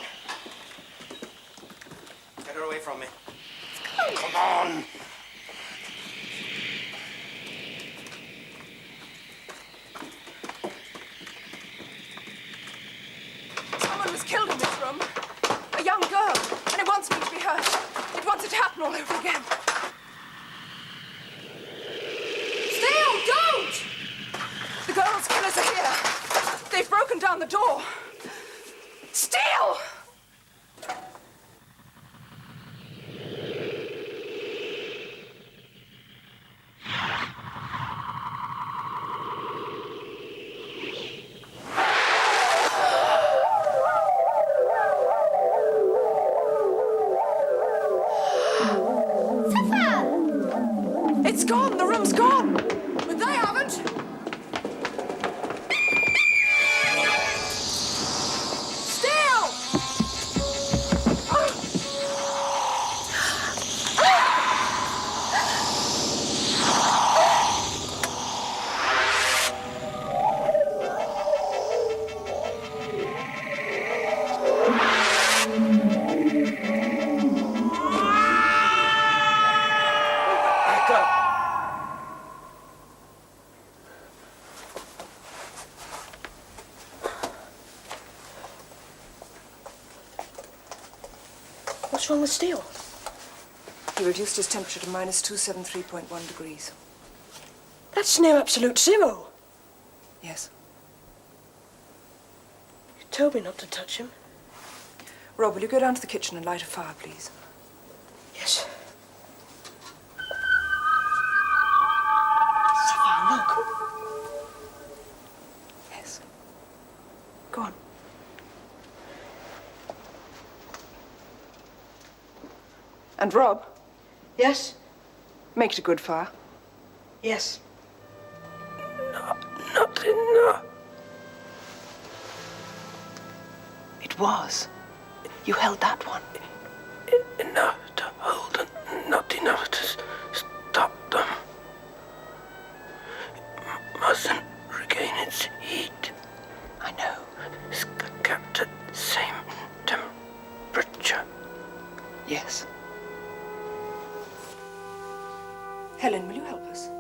Get her away from me. Come on! Someone was killed in this room. A young girl. And it wants me to be hurt. It wants it to happen all over again. Steel, don't! The girl's killers are here. They've broken down the door. Steel! It's gone! The room's gone! But they haven't! Steel! Back up! What's wrong with Steel? He reduced his temperature to minus 273.1 degrees. That's near absolute zero. Yes. You told me not to touch him. Rob, will you go down to the kitchen and light a fire, please? Yes. Sapphire, look. Yes. Go on. And Rob, Yes? make it a good fire. Yes. Nothing, no. It was. You held that one. Enough to hold and not enough to stop them. It mustn't regain its heat. I know. It's kept at the same temperature. Yes. Helen, will you help us?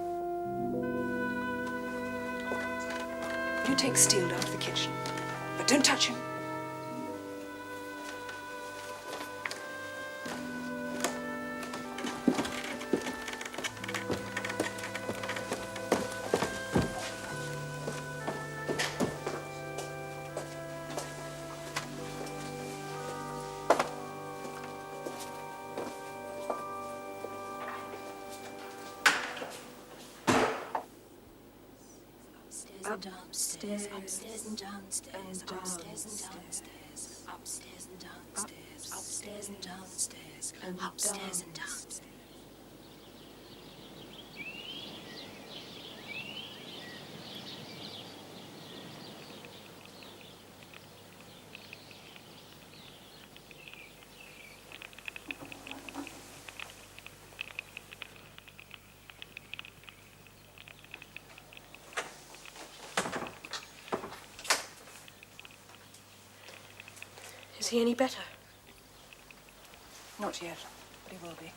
You take Steel down to the kitchen, but don't touch him. Upstairs, upstairs and downstairs, upstairs and downstairs, upstairs and downstairs, upstairs and downstairs, upstairs and downstairs. Is he any better? Not yet, but he will be.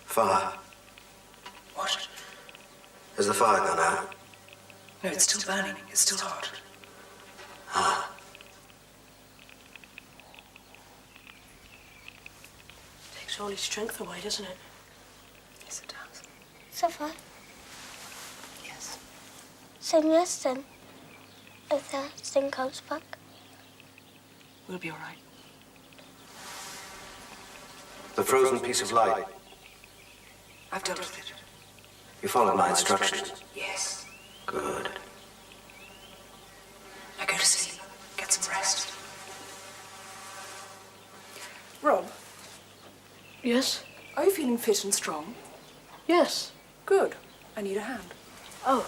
Fire. What? Has the fire gone out? No, it's still burning. It's still hot. Ah. Takes all his strength away, doesn't it? Yes, it does. Sapphire, Yes. sing yes then. If that thing comes back. We'll be all right. The frozen piece of light. I've dealt with it. You followed my instructions. Yes. Good. Now go to sleep. Get some rest. Rob, Yes? are you feeling fit and strong? Yes. Good. I need a hand. Oh.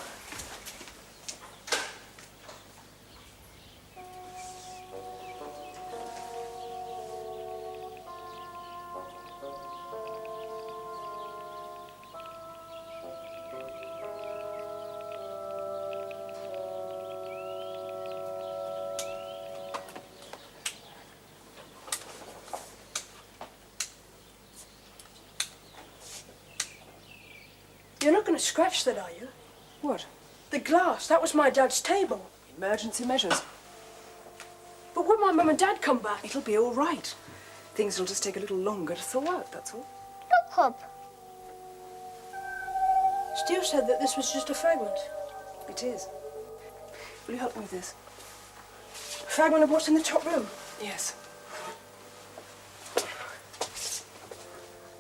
You're not going to scratch that, are you? What? The glass. That was my dad's table. Emergency measures. But when my mum and dad come back... It'll be all right. Things will just take a little longer to thaw out, that's all. Look, Rob. Steele said that this was just a fragment. It is. Will you help me with this? A fragment of what's in the top room. Yes.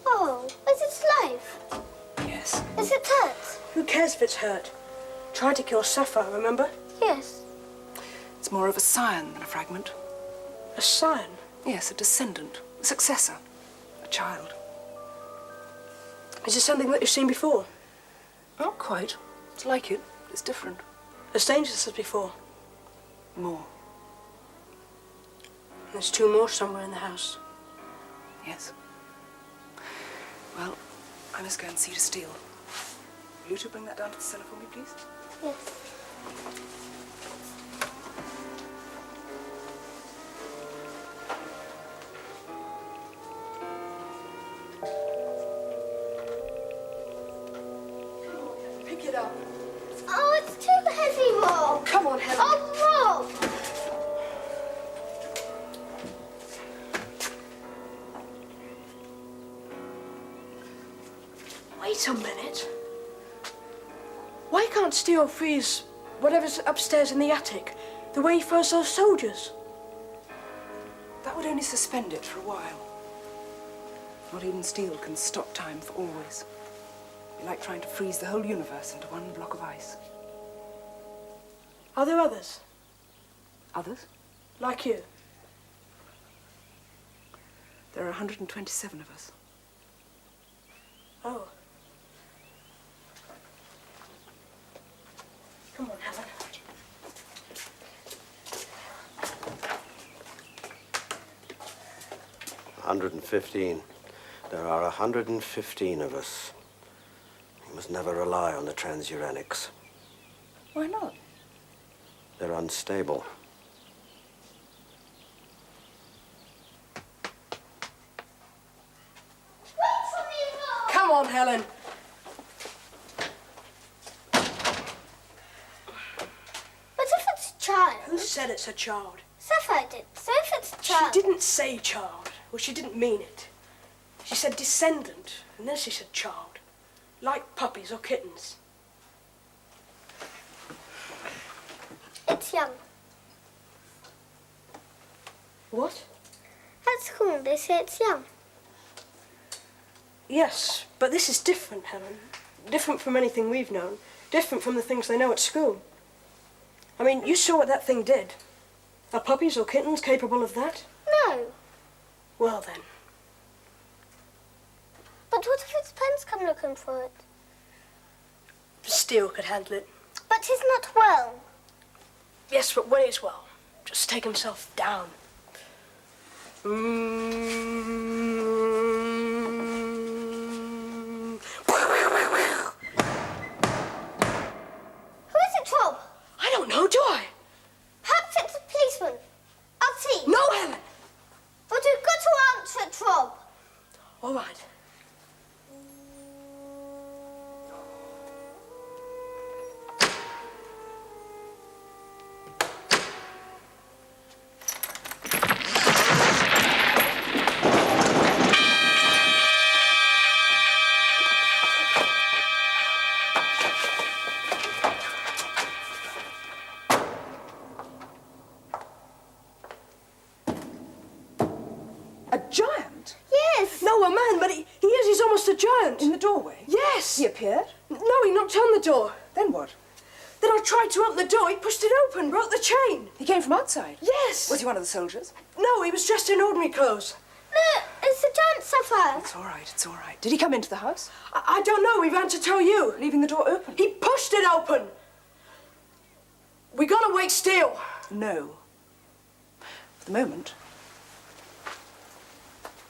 Oh, is it alive? Yes. Is it hurt? Who cares if it's hurt? Tried to kill Sapphire, remember? Yes. It's more of a scion than a fragment. A scion? Yes, a descendant. A successor. A child. Is it something that you've seen before? Not quite. It's like it. It's different. As dangerous as before. More. There's two more somewhere in the house. Yes. Well, I must go and see to Steel. Will you two bring that down to the cellar for me, please? Yes. Pick it up. Oh, it's too heavy, Rob. Come on, Helen. Oh, Rob. Wait a minute. Why can't Steele freeze whatever's upstairs in the attic the way he froze those soldiers? That would only suspend it for a while. Not even Steel can stop time for always. It'd be like trying to freeze the whole universe into one block of ice. Are there others? Others? Like you? There are 127 of us. Oh. Come on, Helen. $115. There are 115 of us. You must never rely on the transuranics. Why not? They're unstable. Come on, Helen. But if it's a child? Who said it's a child? Sapphire did. So if it's a child... She didn't say child. Well, she didn't mean it. She said descendant, and then she said child. Like puppies or kittens. It's young. What? At school, they say it's young. Yes, but this is different, Helen. Different from anything we've known. Different from the things they know at school. I mean, you saw what that thing did. Are puppies or kittens capable of that? No. Well, then. But what if its parents come looking for it? Steele could handle it. But he's not well. Yes, but when he's well, just take himself down. Who is it, Rob? I don't know, do I? Perhaps it's a policeman. right. A giant? Yes! No, a man, but he is. He's almost a giant. In the doorway? Yes! He appeared? No, he knocked on the door. Then what? Then I tried to open the door. He pushed it open, broke the chain. He came from outside? Yes! Was he one of the soldiers? No, he was dressed in ordinary clothes. No, it's the giant Sapphire. It's all right, it's all right. Did he come into the house? I don't know. We ran to tell you. Leaving the door open? He pushed it open. We're gonna wake Steel. No. For the moment,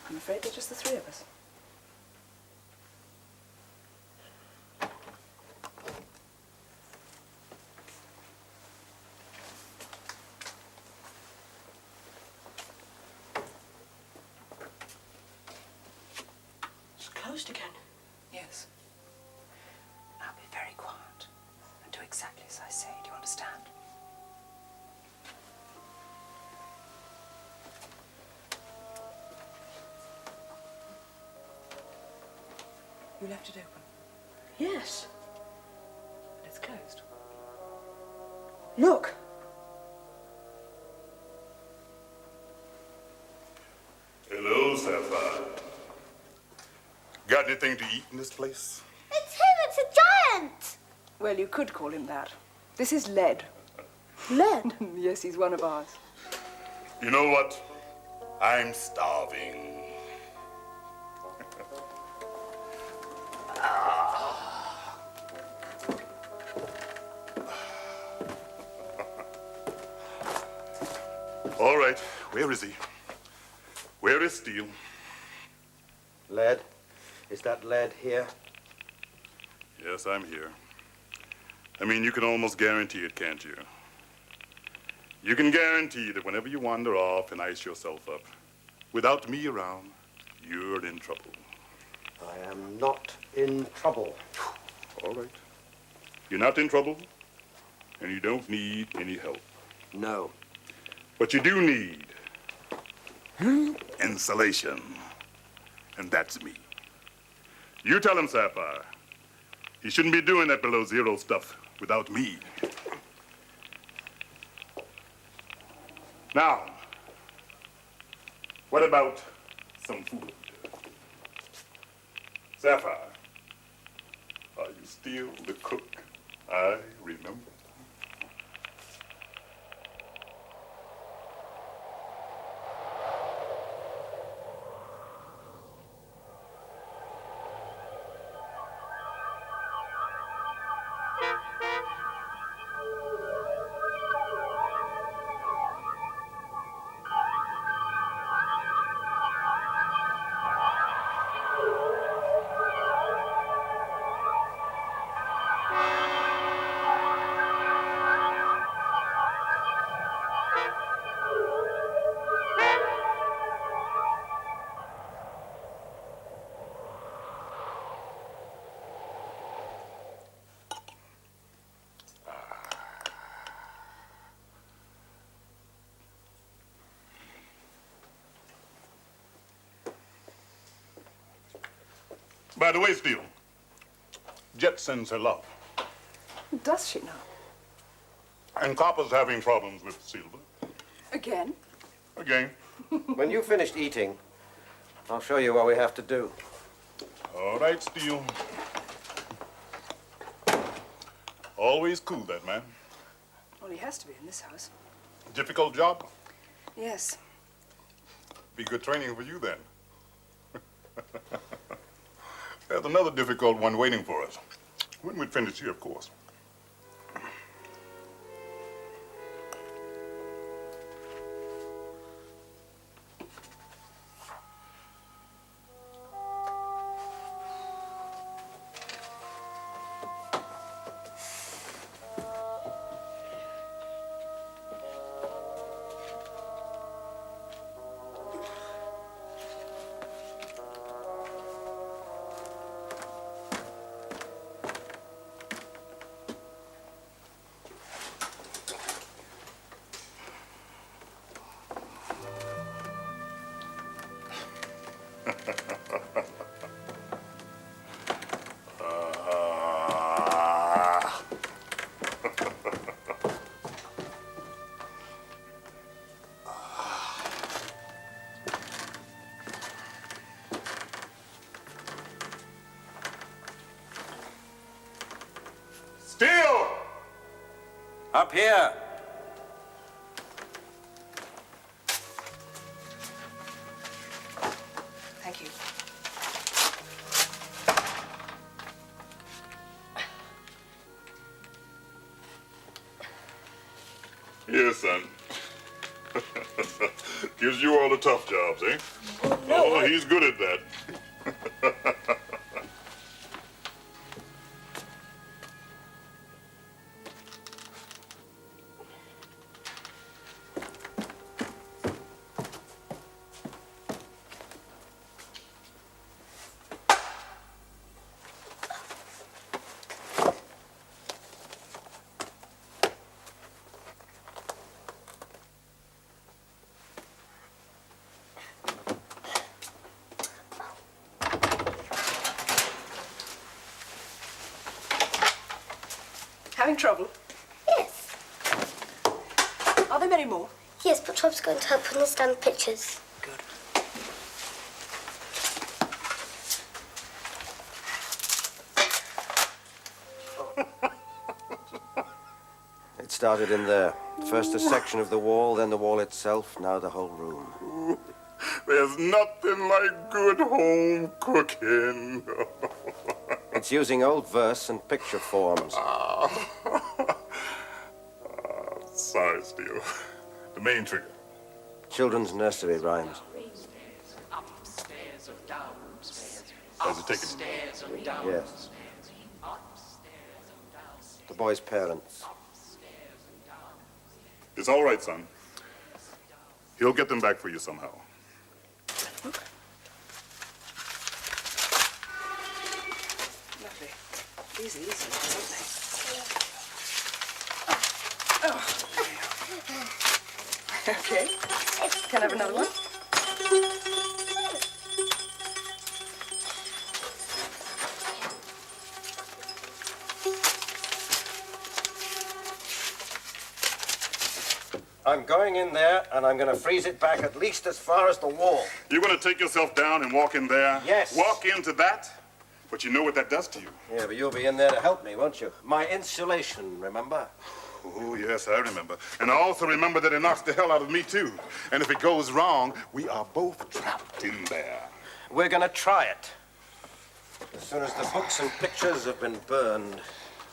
I'm afraid they're just the three of us. It's closed again. Yes. Now be very quiet and do exactly as I say. Do you understand? You left it open, Yes. but it's closed. Look. Hello, Sapphire. Got anything to eat in this place? It's him, it's a giant. Well, you could call him that. This is Lead. Lead. Yes, he's one of ours. You know what? I'm starving. All right, where is he? Where is Steel? Lead? Is that Lead here? Yes, I'm here. I mean, you can almost guarantee it, can't you? You can guarantee that whenever you wander off and ice yourself up, without me around, you're in trouble. I am not in trouble. All right. You're not in trouble, and you don't need any help. No. But you do need insulation, and that's me. You tell him, Sapphire, he shouldn't be doing that below zero stuff without me. Now, what about some food? Sapphire, are you still the cook I remember? By the way, Steel, Jet sends her love. Does she now? And Copper's having problems with Silver. Again? Again. When you've finished eating, I'll show you what we have to do. All right, Steel. Always cool, that man. Well, he has to be in this house. Difficult job. Yes. Be good training for you, then. There's another difficult one waiting for us. When we finish here, of course. Steel! Up here. Thank you. Here, son. Gives you all the tough jobs, eh? Oh, he's good at that. Having trouble? Yes. Are there many more? Yes, but Rob's going to help put us down the pictures. Good. It started in there. First a section of the wall, then the wall itself, now the whole room. Ooh, there's nothing like good home cooking. It's using old verse and picture forms. Sorry, Steel. The main trigger. Children's nursery rhymes. How's it taking? Yes. The boy's parents. It's all right, son. He'll get them back for you somehow. Lovely. These are easy, aren't they? Oh. Okay. Can I have another one? I'm going in there, and I'm going to freeze it back at least as far as the wall. You're going to take yourself down and walk in there? Yes. Walk into that? But you know what that does to you. Yeah, but you'll be in there to help me, won't you? My insulation, remember? Oh, yes, I remember. And I also remember that it knocks the hell out of me, too. And if it goes wrong, we are both trapped in there. We're going to try it. As soon as the books and pictures have been burned.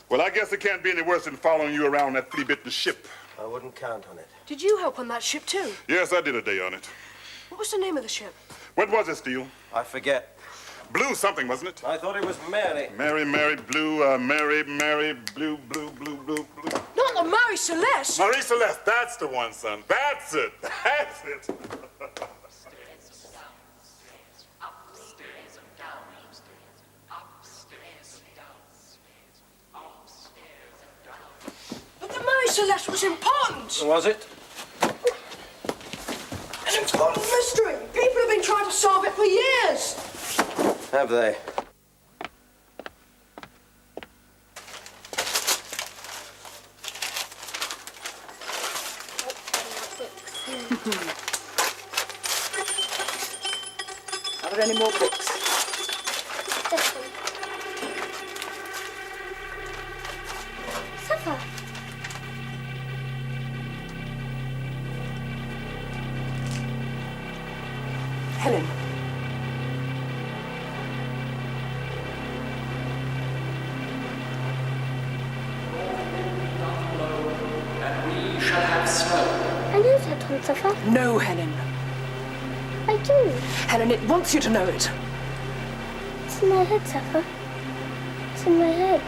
Well, I guess it can't be any worse than following you around that flea-bitten ship. I wouldn't count on it. Did you help on that ship too? Yes, I did a day on it. What was the name of the ship? What was it, Steele? I forget. Blue something, wasn't it? I thought it was Mary. Mary, Blue, Mary, Blue. Not the Marie Celeste. Marie Celeste, that's the one, son. That's it. That's it. But the Marie Celeste was important. Was it? An important mystery. People have been trying to solve it for years. Have they? Are there any more books? This one. Sapphire. Helen. I know that one, Sapphire. No, Helen. I do. Helen, it wants you to know it. It's in my head, Sapphire. It's in my head.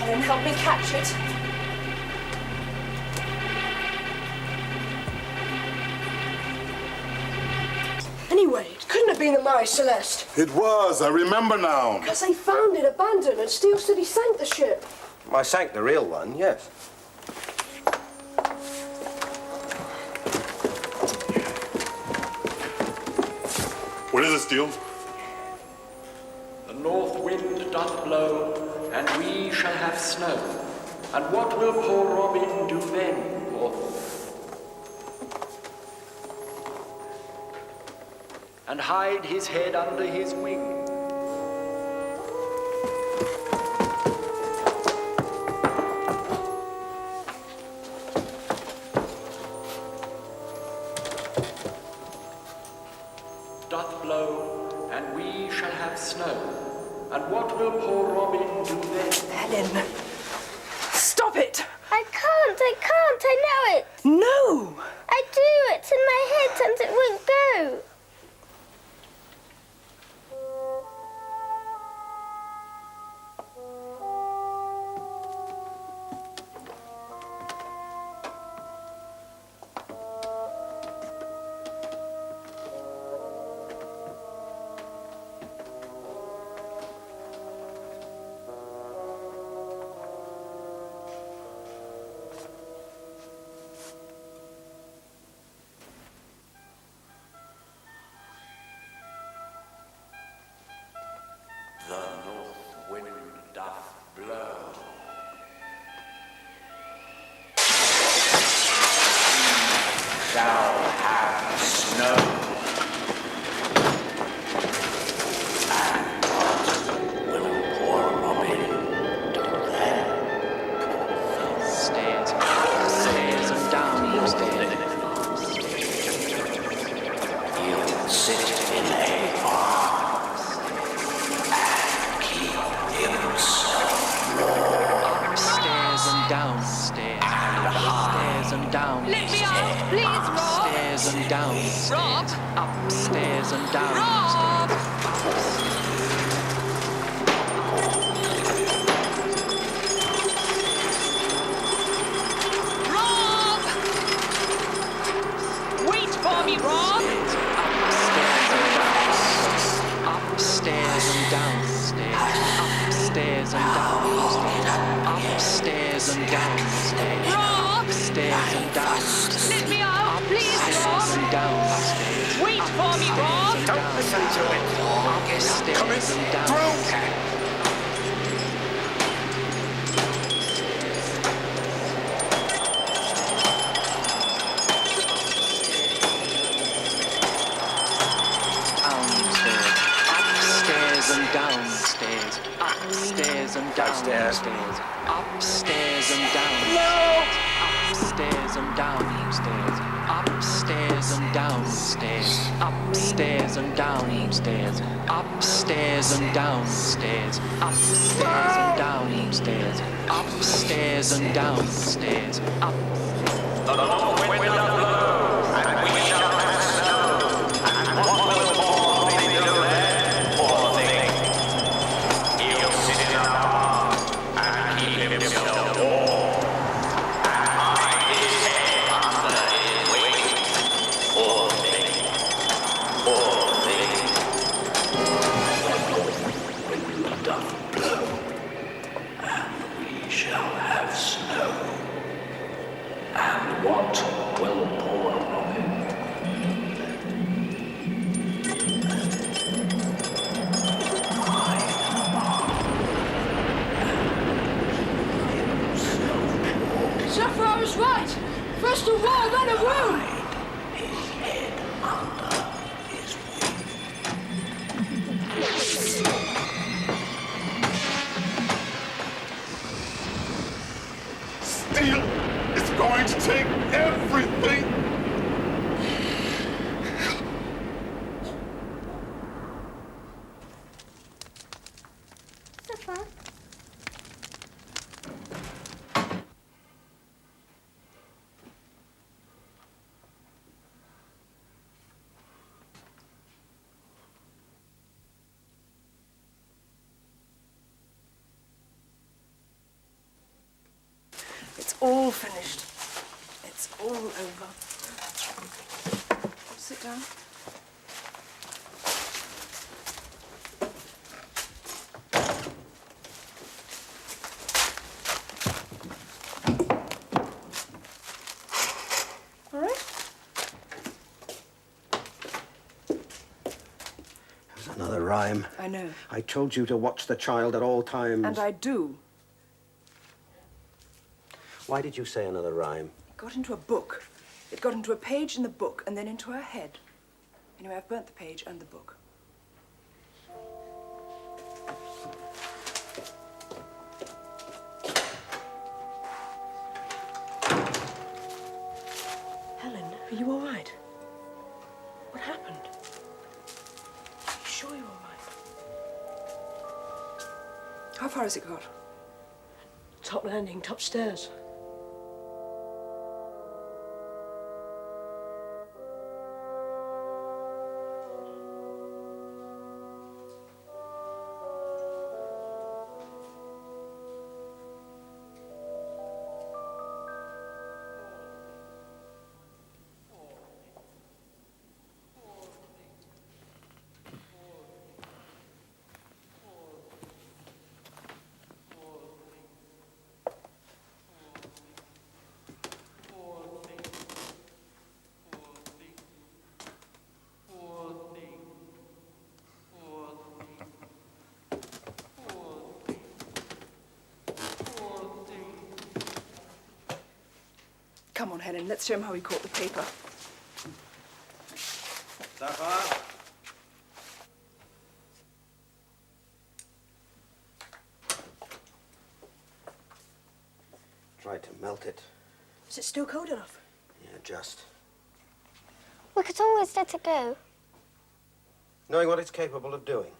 Helen, help me catch it. Anyway, it couldn't have been the Marie Celeste. It was, I remember now. Because they found it abandoned and Steele said he sank the ship. I sank the real one, yes. What is it, Steele? The north wind doth blow, and we shall have snow. And what will poor Robin do then, poor thing? And hide his head under his wing. Doth blow, and we shall have snow. And what will poor Robin do then? Helen, stop it! I know it. No! I do, it's in my head and it won't go. The north wind doth blow. Shall have snow. And what will poor Robin do then? Stairs and downstairs. He'll sit in a bar. Upstairs and downstairs. Upstairs and downstairs. Let me out, please, Rob. Upstairs and downstairs. Rob. Upstairs and downstairs. Rob. Rob. Wait for me, Rob. Upstairs and downstairs. Upstairs and downstairs. Upstairs and downstairs. Rob. Upstairs and downstairs. Let me out, please, Rob. Upstairs and downstairs. Wait for me, Rob. Don't listen to it. Upstairs and downstairs. Downstairs, upstairs and downstairs, upstairs and downstairs, no! Upstairs and downstairs, upstairs and downstairs, upstairs and downstairs, upstairs and downstairs, upstairs and downstairs, upstairs and downstairs, up. The north wind doth blow, and we shall have snow, and what will poor Robin do then, poor thing? He'll sit in a bar and keep himself warm, and hide his head under his wing. Poor thing, poor thing. When the wind doth blow, and we shall have snow. And what will poor Robin hide in a barn and himself Sapphire was right. First a wall, then a room. hide his head under his Steel is going to take everything. Sapphire? all finished. It's all over. Sit down. All right. There's another rhyme. I know. I told you to watch the child at all times. And I do. Why did you say another rhyme? It got into a book. It got into a page in the book and then into her head. Anyway, I've burnt the page and the book. Helen, are you all right? What happened? Are you sure you're all right? How far has it got? Top landing, top stairs. Come on, Helen, let's show him how he caught the paper. Sapphire? Try to melt it. Is it still cold enough? Yeah, just. We could always let it go. Knowing what it's capable of doing.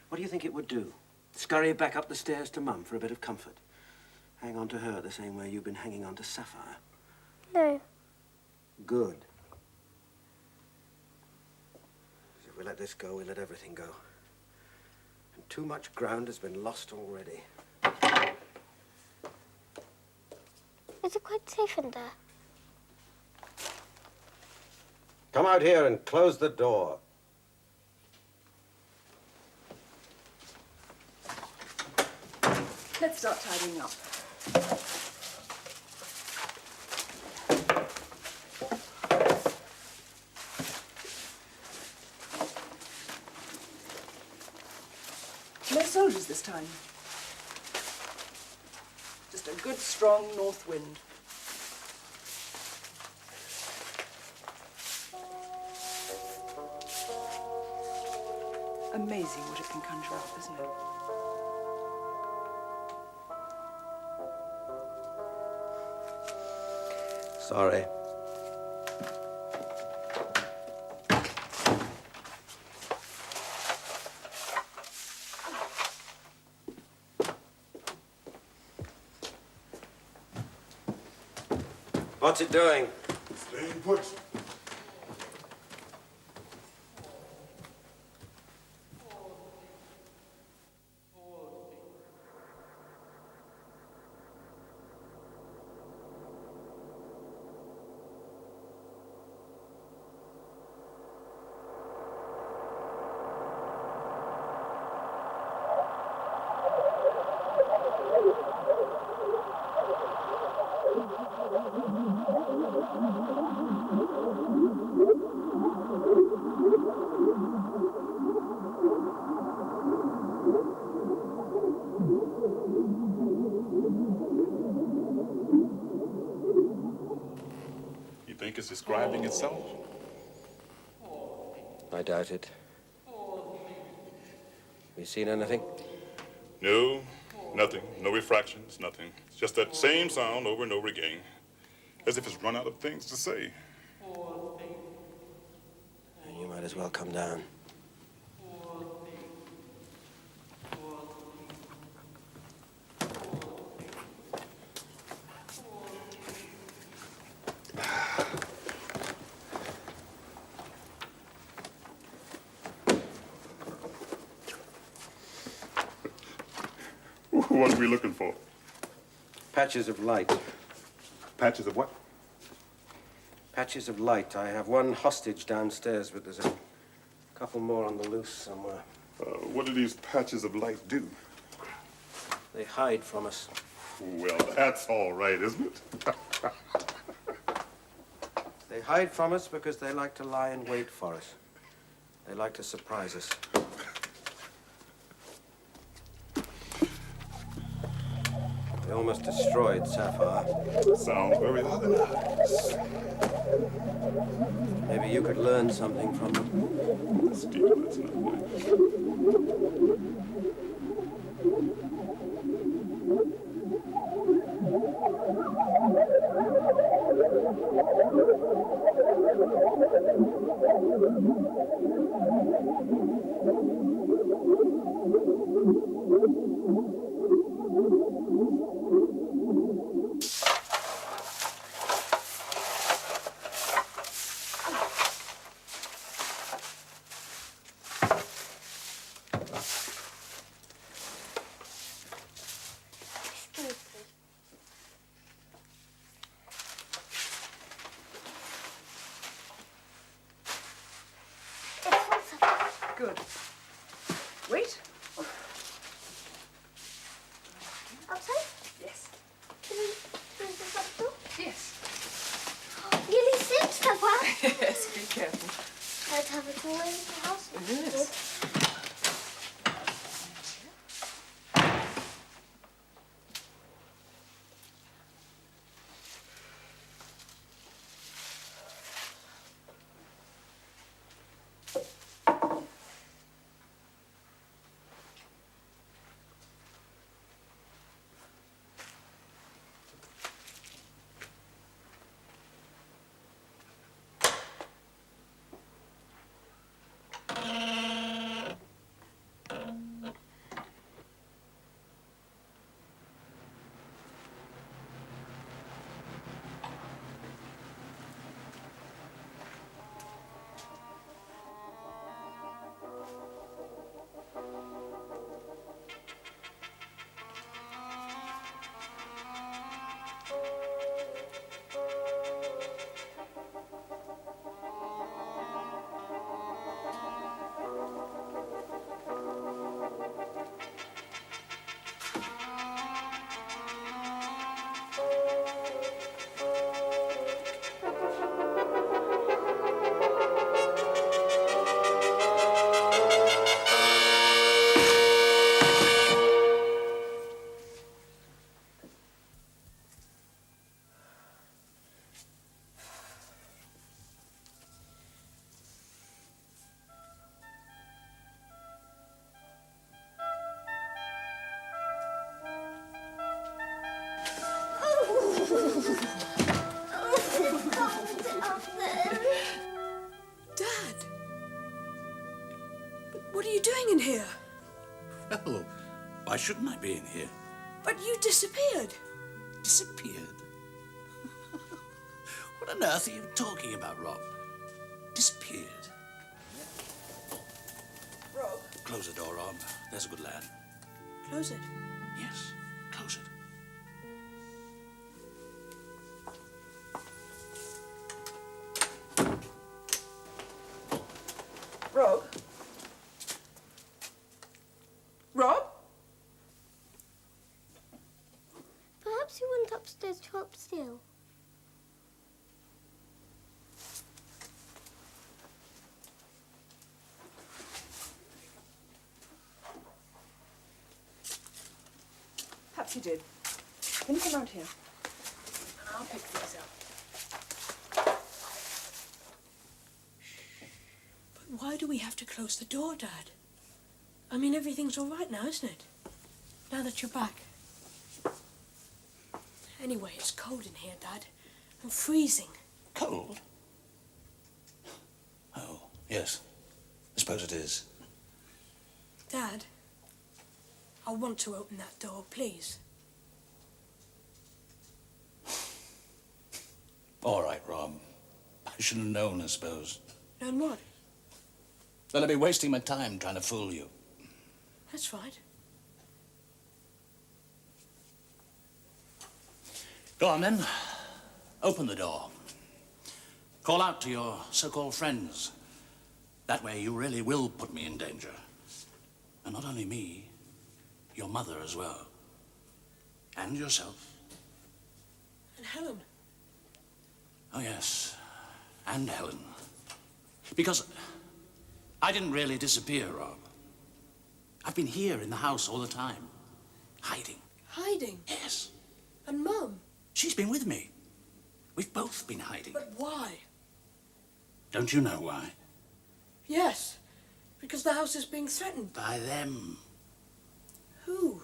What do you think it would do? Scurry back up the stairs to Mum for a bit of comfort? Hang on to her the same way you've been hanging on to Sapphire? No. Good. If we let this go, we let everything go. And too much ground has been lost already. Is it quite safe in there? Come out here and close the door. Let's start tidying up. No soldiers this time. Just a good, strong north wind. Amazing what it can conjure up, isn't it? Sorry. What's it doing? Staying put. You think it's describing itself? I doubt it. You seen anything? No, nothing. No refractions, nothing. It's just that same sound over and over again. As if it's run out of things to say. You might as well come down. What are we looking for? Patches of light. Patches of what? Patches of light. I have one hostage downstairs, but there's a couple more on the loose somewhere. What do these patches of light do? They hide from us. Well, that's all right, isn't it? They hide from us because they like to lie in wait for us. They like to surprise us. They almost destroyed Sapphire. Sounds very organized. Maybe you could learn something from them. Steel, that's not nice. Good. Wait. Outside? Yes. Can we just up the door? Yes. Nearly 6, Papa. Yes, be careful. I'd have it all in the house. Yes. Dad! But what are you doing in here? Well, why shouldn't I be in here? But you disappeared. Disappeared? What on earth are you talking about, Rob? Disappeared? Rob. Close the door, Rob. There's a good lad. Close it. Yes, close it. Rob? Rob? Perhaps you went upstairs to help Steel. Perhaps you did. Can you come out here? And I'll pick these up. But why do we have to close the door, Dad? I mean, everything's all right now, isn't it? Now that you're back. Anyway, it's cold in here, Dad. I'm freezing. Cold? Oh, yes. I suppose it is. Dad, I want to open that door, please. All right, Rob. I should have known, I suppose. Known what? That I'd be wasting my time trying to fool you. That's right. Go on, then. Open the door. Call out to your so-called friends. That way you really will put me in danger. And not only me, your mother as well. And yourself. And Helen. Oh, yes. And Helen. Because I didn't really disappear, Rob. I've been here in the house all the time. Hiding. Hiding? Yes. And Mum? She's been with me. We've both been hiding. But why? Don't you know why? Yes. Because the house is being threatened. By them. Who?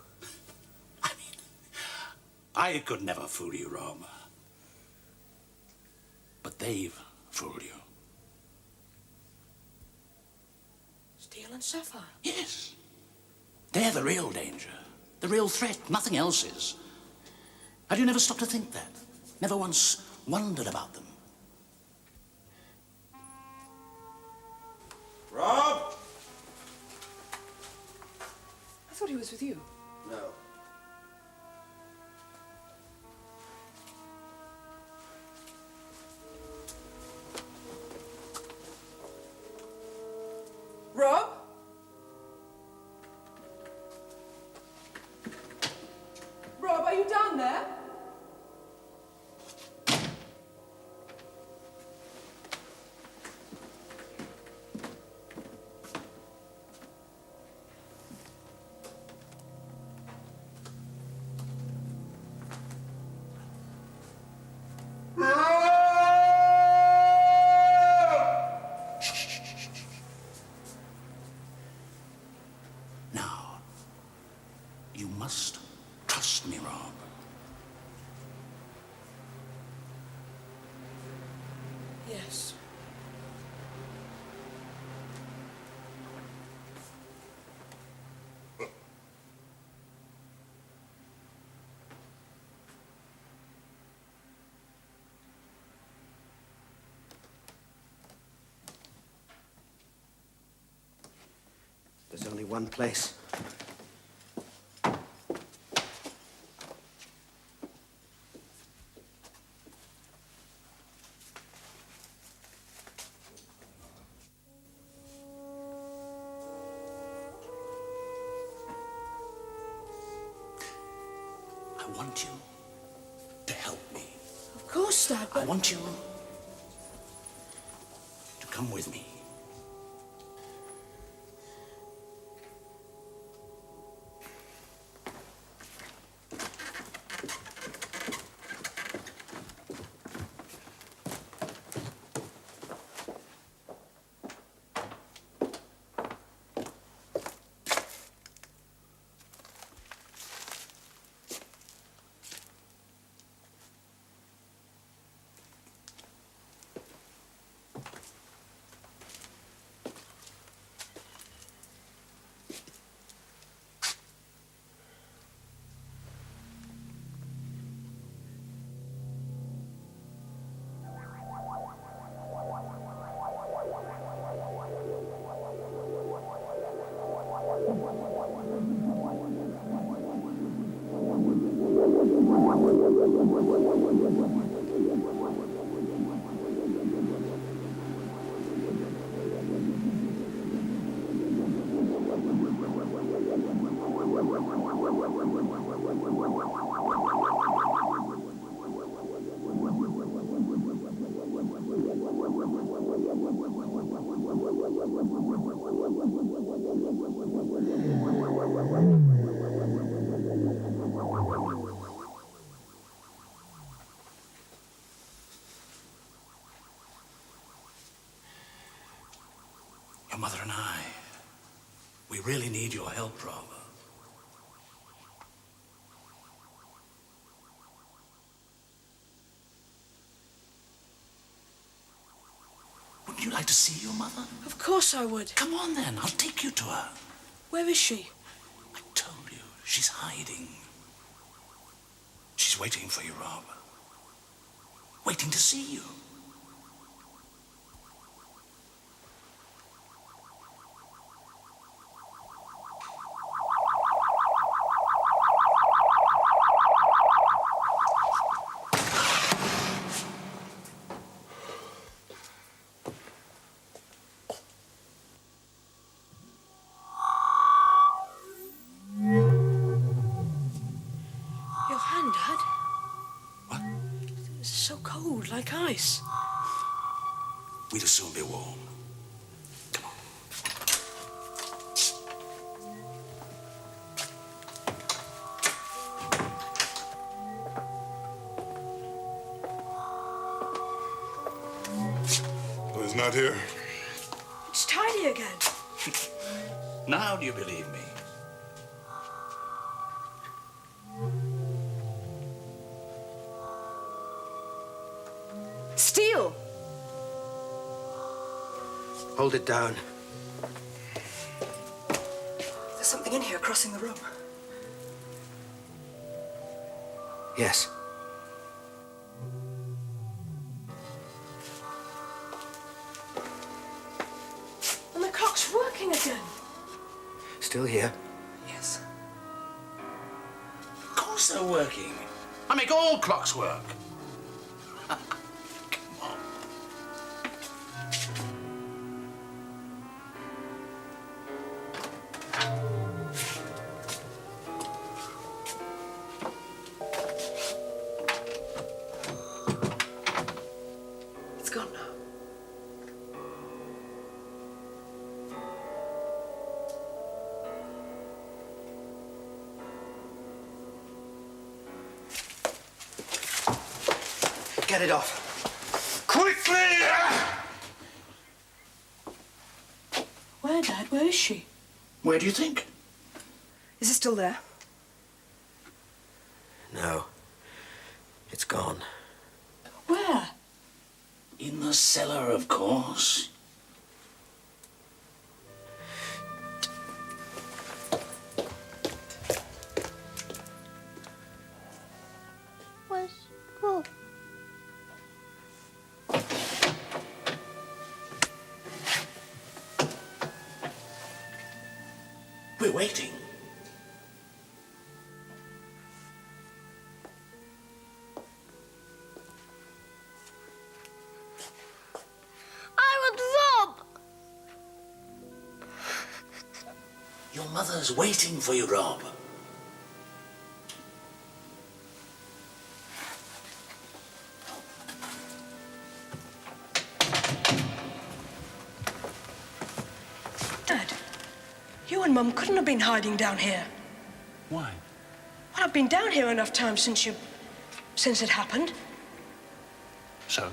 I could never fool you, Rob. But they've fooled you. Steel and Sapphire? Yes. They're the real danger. The real threat. Nothing else is. Have you never stopped to think that? Never once wondered about them? Rob! I thought he was with you. No. Rob? Rob, are you down there? Now, you must trust me, Rob. Yes. There's only one place. I want you to help me. Of course, Dad, but... I want you to come with me. Your mother and I, we really need your help, Rob. Wouldn't you like to see your mother? Of course I would. Come on then, I'll take you to her. Where is she? I told you, she's hiding. She's waiting for you, Rob. Waiting to see you. so cold, like ice. We'll soon be warm. Come on. Well, he's not here. It's tidy again. Now do you believe me? Steel! Hold it down. There's something in here crossing the room. Yes. And the clock's working again. Still here. Yes. Of course they're working. I make all clocks work. It's gone now. Get it off. Quickly! Where, Dad? Where is she? Where do you think? Is it still there? No. It's gone. Where? In the cellar, of course. Where's Rob? We're waiting. I want Rob! Your mother's waiting for you, Rob. Dad, you and Mum couldn't have been hiding down here. Why? Well, I've been down here enough times since it happened. So?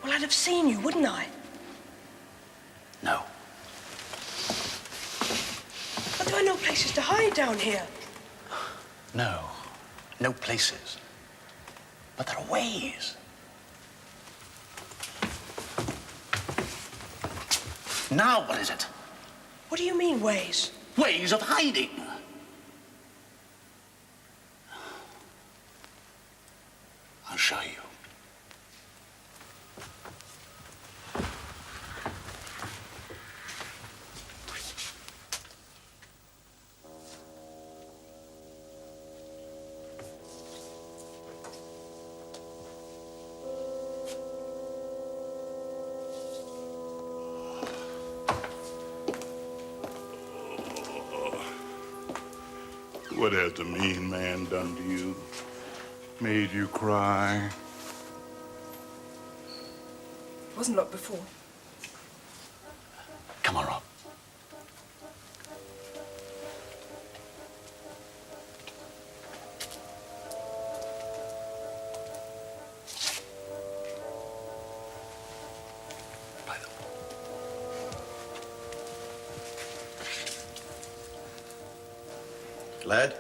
Well, I'd have seen you, wouldn't I? No. But there are no places to hide down here. No. No places. But there are ways. Now what is it? What do you mean, ways? Ways of hiding. I'll show you. What has the mean man done to you? Made you cry? It wasn't locked before. Come on, Rob. By the wall. Lad?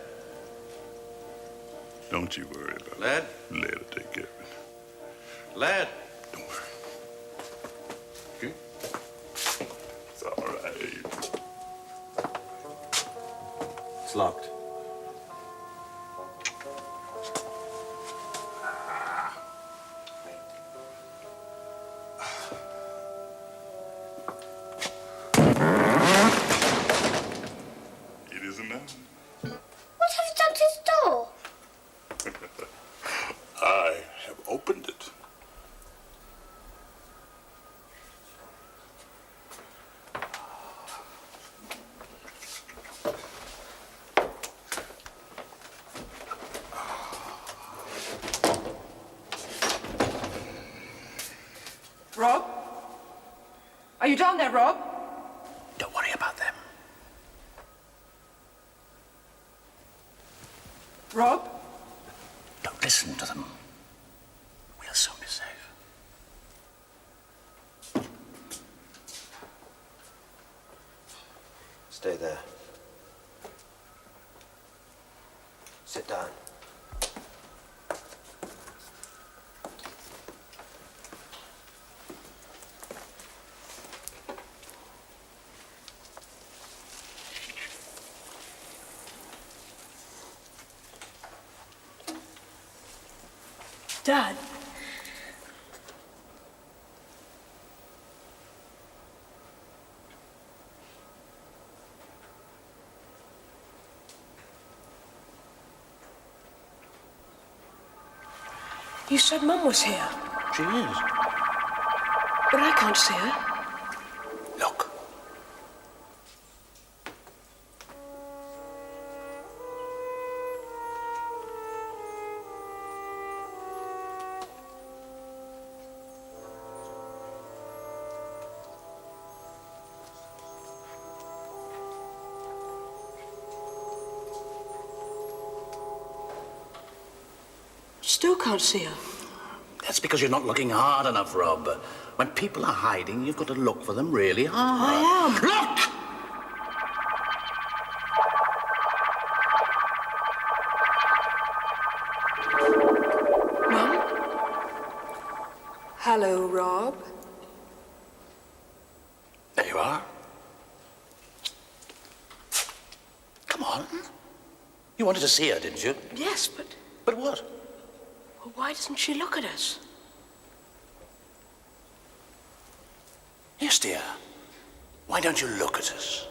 Don't you worry about Lad? it. Let her take care of it. Lad? Don't worry. Okay? It's all right. It's locked. It isn't now. What have you done to his door? I have opened it. Are you down there, Rob? Don't worry about them. Rob? Don't listen to them. We'll soon be safe. Stay there. Sit down. Dad? You said Mum was here, She is. but I can't see her. Look. Still can't see her. That's because you're not looking hard enough, Rob. When people are hiding, you've got to look for them really hard. I am. Look! Mum? Hello, Rob. There you are. Come on. You wanted to see her, didn't you? Yes, but But what? well, why doesn't she look at us? Yes, dear. Why don't you look at us?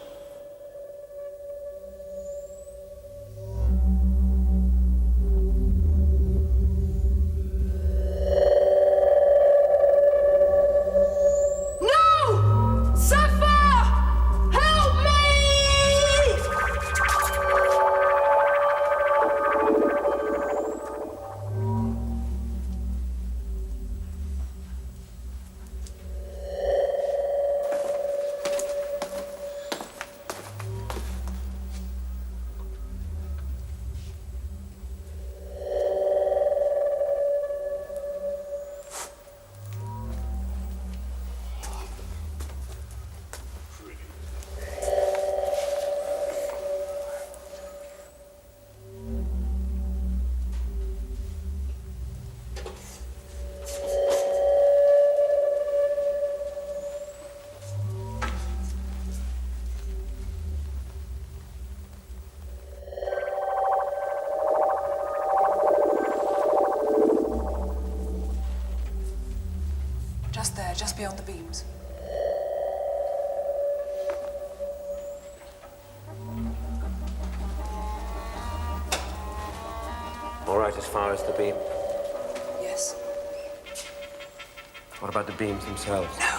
No! Sapphire! Help me! Just there, just beyond the beams. All right, as far as the beam. Yes. What about the beams themselves? No.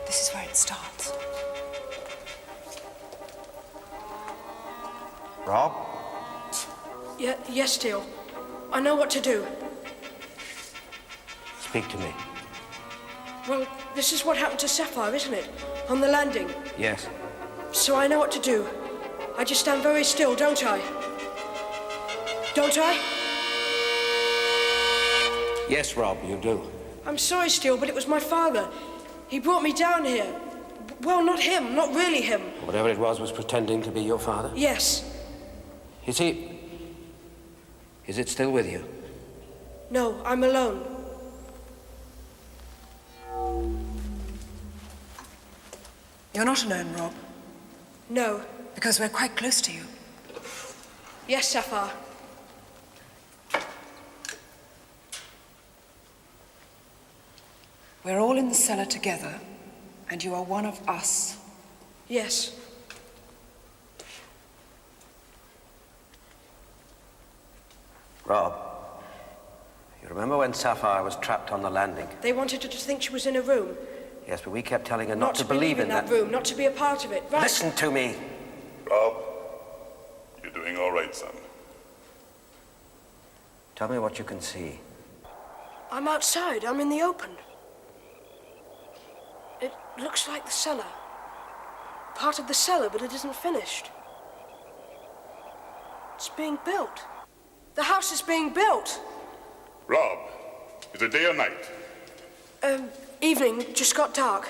This is where it starts. Rob? Yes, Steele. I know what to do. Speak to me. Well, this is what happened to Sapphire, isn't it? On the landing. Yes. So I know what to do. I just stand very still, don't I? Don't I? Yes, Rob, you do. I'm sorry, Steele, but it was my father. He brought me down here. Well, not him, not really him. Whatever it was pretending to be your father? Yes. Is he... Is it still with you? No, I'm alone. You're not alone, Rob, No. because we're quite close to you. Yes, Sapphire. We're all in the cellar together, and you are one of us. Yes. Rob, you remember when Sapphire was trapped on the landing? They wanted her to think she was in a room. Yes, but we kept telling her not to believe believe in that room, not to be a part of it. Right? Listen to me. Rob, you're doing all right, son. Tell me what you can see. I'm outside. I'm in the open. Looks like the cellar. Part of the cellar, but it isn't finished. It's being built. The house is being built. Rob, is it day or night? Evening. Just got dark.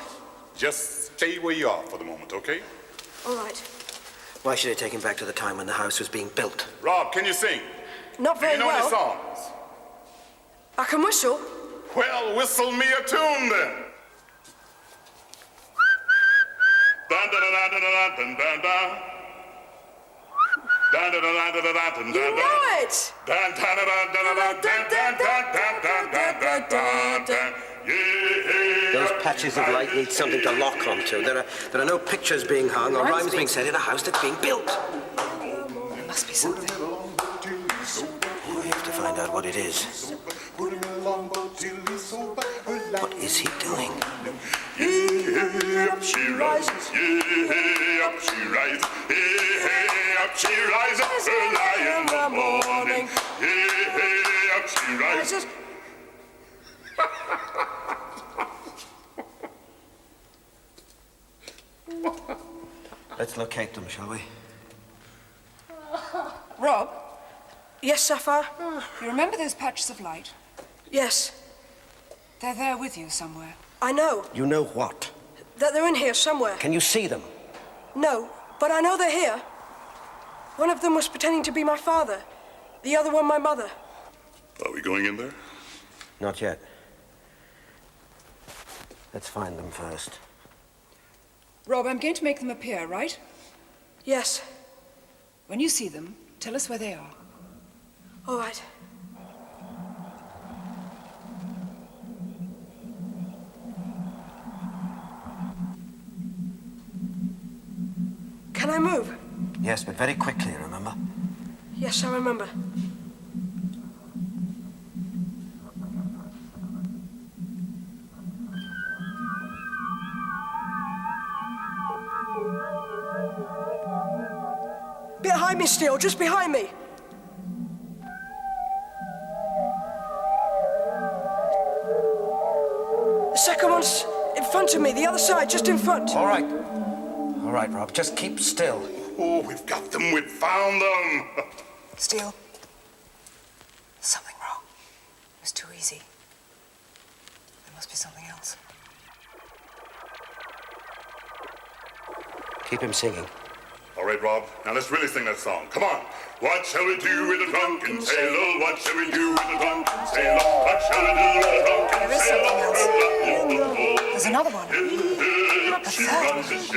Just stay where you are for the moment, okay? All right. Why should I take him back to the time when the house was being built? Rob, can you sing? Not very Do you know well. any songs? I can whistle. Well, whistle me a tune then. Dun dun dun dun dun dun dun dun. Dun dun dun dun dun dun dun. You know it! Dun dun dun dun dun dun dun dun dun dun dun dun. Yeah. Those patches of light need something to lock onto. There are no pictures being hung or rhymes being said in a house that's being built. There must be something. We have to find out what it is. What is he doing? Yeah, up she rises. Yeah, up she rises. Yeah, up she rises early in the morning. Yeah, up she rises. Let's locate them, shall we? Rob, Yes, Sapphire? you remember those patches of light? Yes. They're there with you somewhere. I know. You know what? That they're in here somewhere. Can you see them? No, but I know they're here. One of them was pretending to be my father. The other one, my mother. Are we going in there? Not yet. Let's find them first. Rob, I'm going to make them appear, right? Yes. When you see them, tell us where they are. All right. Can I move? Yes, but very quickly, remember? Yes, I remember. Behind me, Steel, just behind me. The second one's in front of me, the other side, just in front. All right. All right, Rob, just keep still. Oh, we've got them. We've found them. Steel. Something wrong. It was too easy. There must be something else. Keep him singing. All right, Rob. Now let's really sing that song. Come on. What shall we do with a drunken sailor? What shall we do with a drunken sailor? What shall we do with a drunken There is sailor? something else. There's another one. Up she rises, up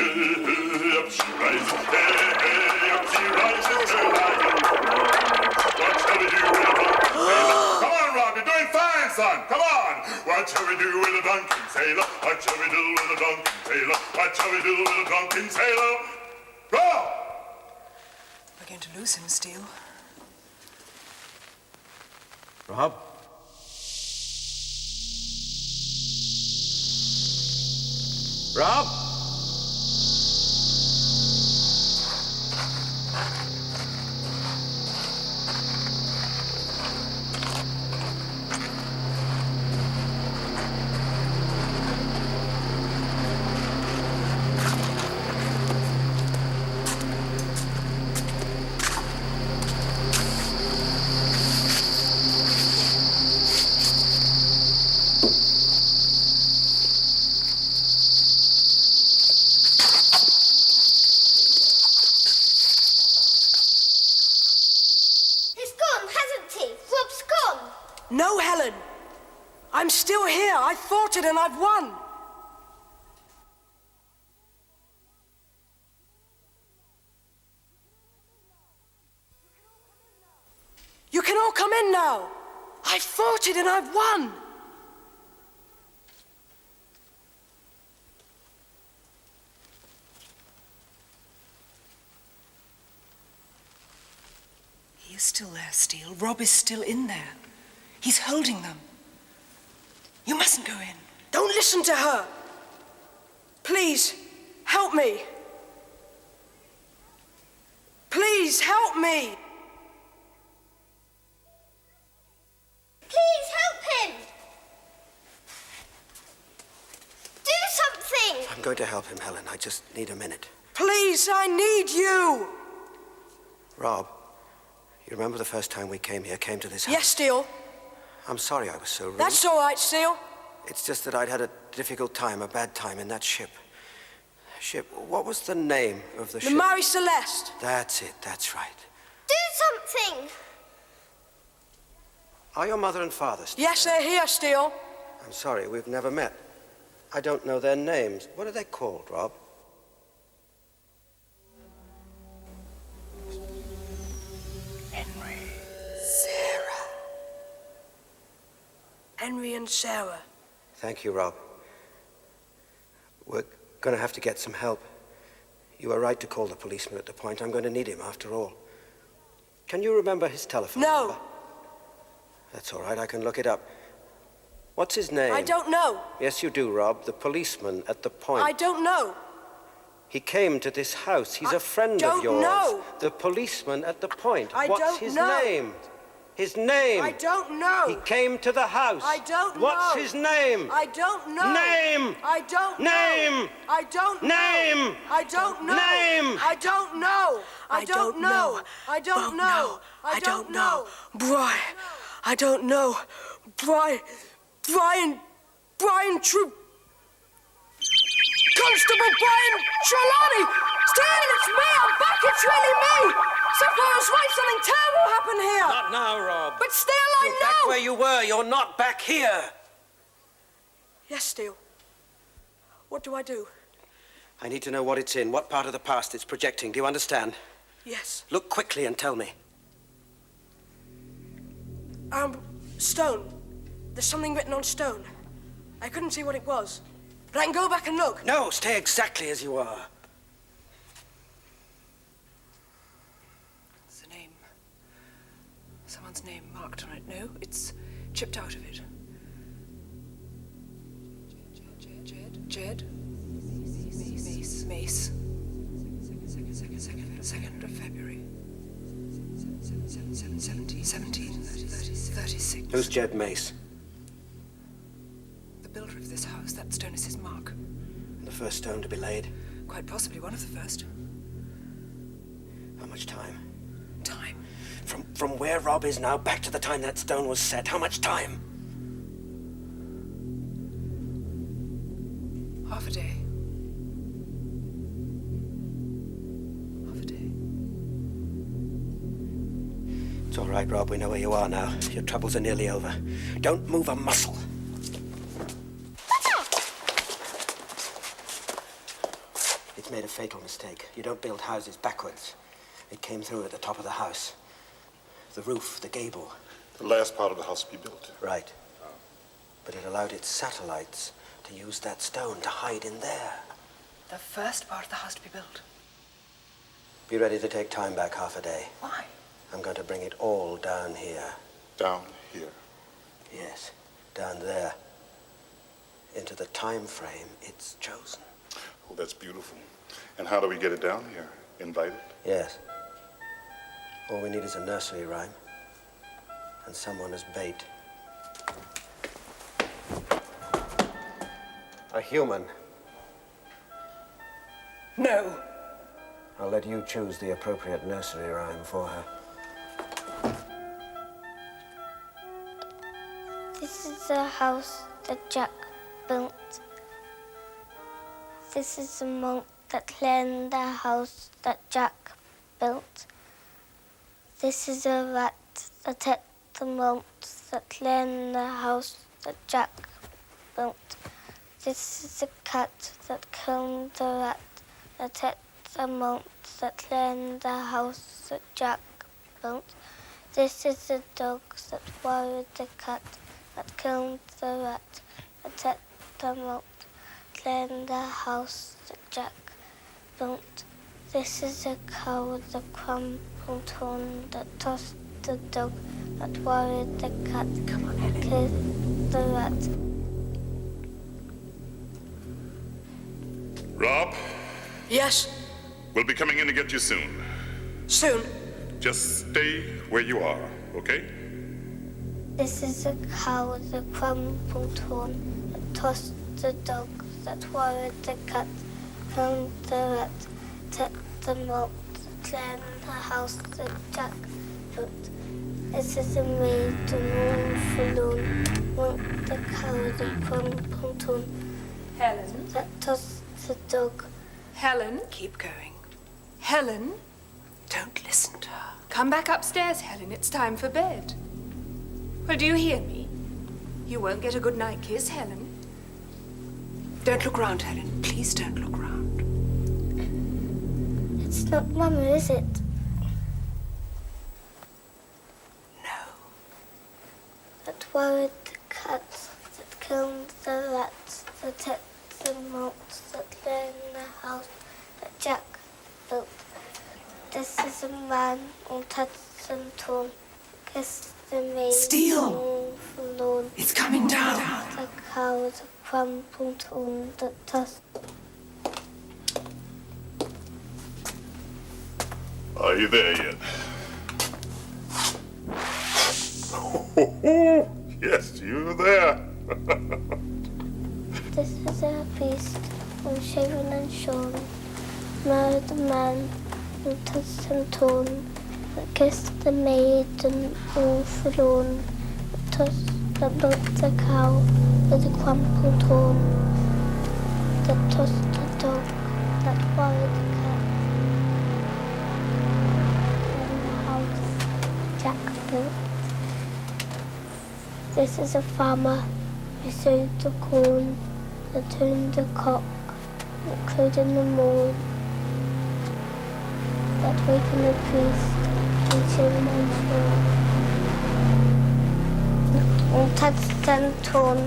she rises, up she rises, What shall we do with a drunken sailor? Come on, Rob, you're doing fine, son. Come on. What shall we do with a drunken sailor? What shall we do with a drunken sailor? What shall we do with a drunken sailor? Rob! We're going to lose him, Steel. Rob? Rob? He's gone, hasn't he? Rob's gone. No, Helen. I'm still here. I fought it and I've won. You can all come in now. I fought it and I've won. He is still there, Steel. Rob is still in there. He's holding them. You mustn't go in. Don't listen to her. Please, help me. Please, help me. Please help him. Do something. going to help him, Helen. I just need a minute. Please, I need you! Rob, you remember the first time we came to this house? Yes, Steele. I'm sorry I was so rude. That's all right, Steele. It's just that I'd had a difficult time, a bad time in that ship. What was the name of the ship? The Marie Celeste. That's it, that's right. Do something! Are your mother and father still Yes, there? they're here, Steele. I'm sorry, we've never met. I don't know their names. What are they called, Rob? Henry. Sarah. Henry and Sarah. Thank you, Rob. We're going to have to get some help. You were right to call the policeman at the point. I'm going to need him after all. Can you remember his telephone number? No. That's all right, I can look it up. What's his name? I don't know. Yes, you do, Rob. The policeman at the point. I don't know. He came to this house. He's a friend don't of yours. know. The policeman at the point. I What's don't his know. name? His name. I don't know. He came to the house. I don't know. What's his name? I don't know. Name. I don't know. Name. I don't know. Name. I don't know. Name. I don't know. I don't know. I don't know. I don't know. Brian. I don't know. Brian Troop. Constable Brian Trelawney! Stan, it's me! I'm back! It's really me! Sapphire was right, something terrible happened here! Not now, Rob. But still, I You're know! back where you were. You're not back here. Yes, Steele. What do I do? I need to know what it's in, what part of the past it's projecting. Do you understand? Yes. Look quickly and tell me. Stone. There's something written on stone. I couldn't see what it was. But I can go back and look. No, stay exactly as you are. It's a name. Someone's name marked on it. No, it's chipped out of it. Jed. Mace. 2nd of February. 1736. Who's Jed Mace? The builder of this house. That stone is his mark. The first stone to be laid? Quite possibly one of the first. How much time? Time. From where Rob is now back to the time that stone was set. How much time? Half a day. Half a day. It's all right, Rob. We know where you are now. Your troubles are nearly over. Don't move a muscle. It's made a fatal mistake. You don't build houses backwards. It came through at the top of the house. The roof, the gable. The last part of the house to be built. Right. But it allowed its satellites to use that stone to hide in there. The first part of the house to be built. Be ready to take time back half a day. Why? I'm going to bring it all down here. Down here. Yes, down there. Into the time frame it's chosen. Oh, that's beautiful. And how do we get it down here? Invited? Yes. All we need is a nursery rhyme. And someone as bait. A human. No. I'll let you choose the appropriate nursery rhyme for her. This is the house that Jack built. This is the monk that cleaned the house that Jack built. This is a rat that ate the monk that cleaned the house that Jack built. This is a cat that killed the rat that ate the monk that cleaned the house that Jack built. This is the dog that worried the cat that killed the rat that ate the monk, cleaned the house that Jack built. This is a cow with a crumpled horn that tossed the dog that worried the cat that killed the rat. Rob, Yes? we'll be coming in to get you soon. Soon? Just stay where you are, okay? This is a cow with a crumpled horn that tossed the dog that worried the cat, found the rat, set the mouse, cleaned the house, the jack built. This is a maid, the moon forlorn, went the cow, the pontoon. Helen? That tossed the dog. Helen? Keep going. Helen? Don't listen to her. Come back upstairs, Helen. It's time for bed. Well, do you hear me? You won't get a good night kiss, Helen. Don't look round, Helen. Please don't look round. It's not Mama, is it? No. That worried the cat, that killed the rat, that ate the mouse, that lay in the house, that Jack built. This is a man all touched and torn, kissed the maid. Steel! Forlorn. It's coming down. The cow, the crumpled on the tusk. Are you there yet? Yes, you're there. This is a beast, unshaven and shorn, married the man, and touched and torn, that kissed the maid and all forlorn, that tossed, that milked the cow with a crumpled horn, that tossed the dog, that worried the cat, in the house Jack built. This is a farmer who sowed the corn, that tuned the cock, that crowed in the morn, that wakened the priest, and children and shore. And touched and torn,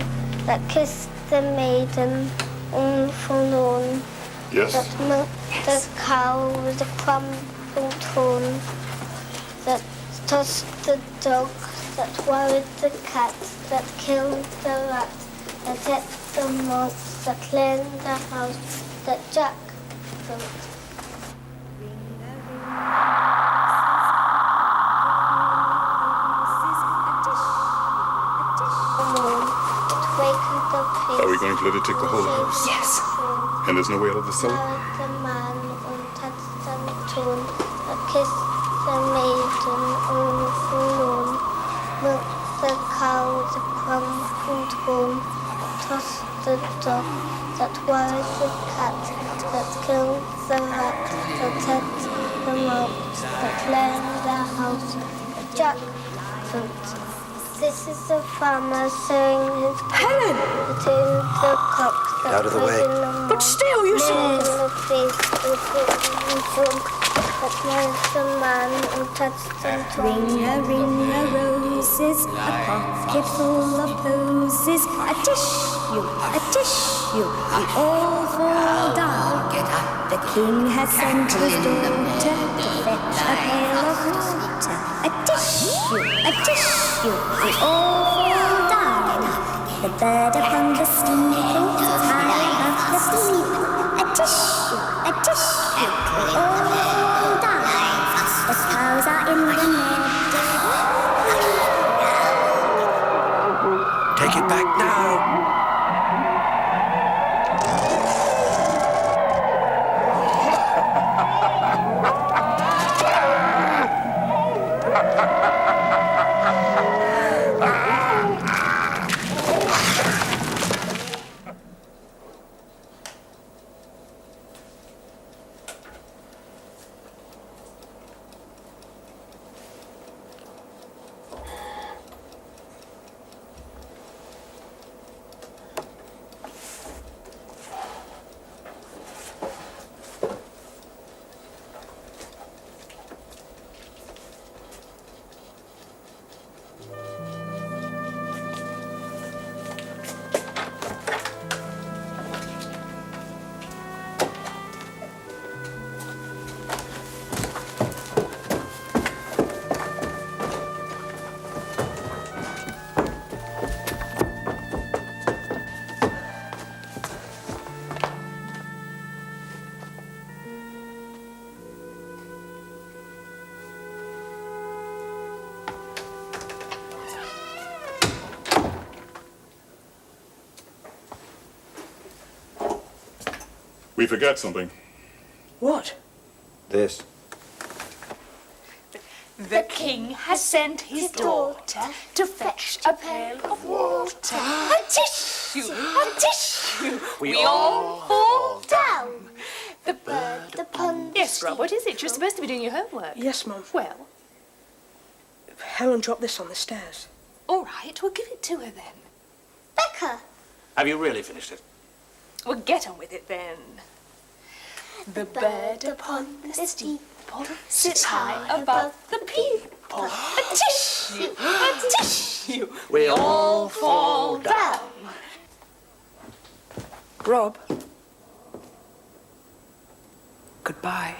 that kissed the maiden, all forlorn. Yes? That milked the cow with a crumpled horn, that tossed the dog, that worried the cat, that killed the rat, that ate the mouse, that cleaned the house, that Jack built. Are we going to let it take the whole house? Yes. And there's no way out of the cellar? The man untouched and torn, that kissed the maiden all forlorn, milked the cow with a crumpled horn, tossed the dog, that worried the cat, that killed the rat, that ate the mouse, that lay in the house, that Jack built. This is the farmer sowing his corn, that tuned the cock, that Out of the way. crowed in the morn. But still, you see. The face with that was the man who touched and torn. Ring a roses, a pocket full of posies, a tissue, we all fall down. The king has sent his daughter to fetch a pail of water. A tissue, we all fall down. The bird upon the steeple, high up the steeple. A tissue, we all fall down. The cows are in the meadow. Take it back now. We forget something. What? This. The king has sent his daughter to fetch a pail of water. A tissue, A tissue. We all fall down. The bird upon the Yes, Rob, what is it? You're steeple. supposed to be doing your homework. Yes, Mum. Well, Helen dropped this on the stairs. all right, we'll give it to her then. Becca. Have you really finished it? Well, get on with it then. The bird upon the steeple sits high above the people. A tissue, a tissue. We all fall down. Rob. Goodbye.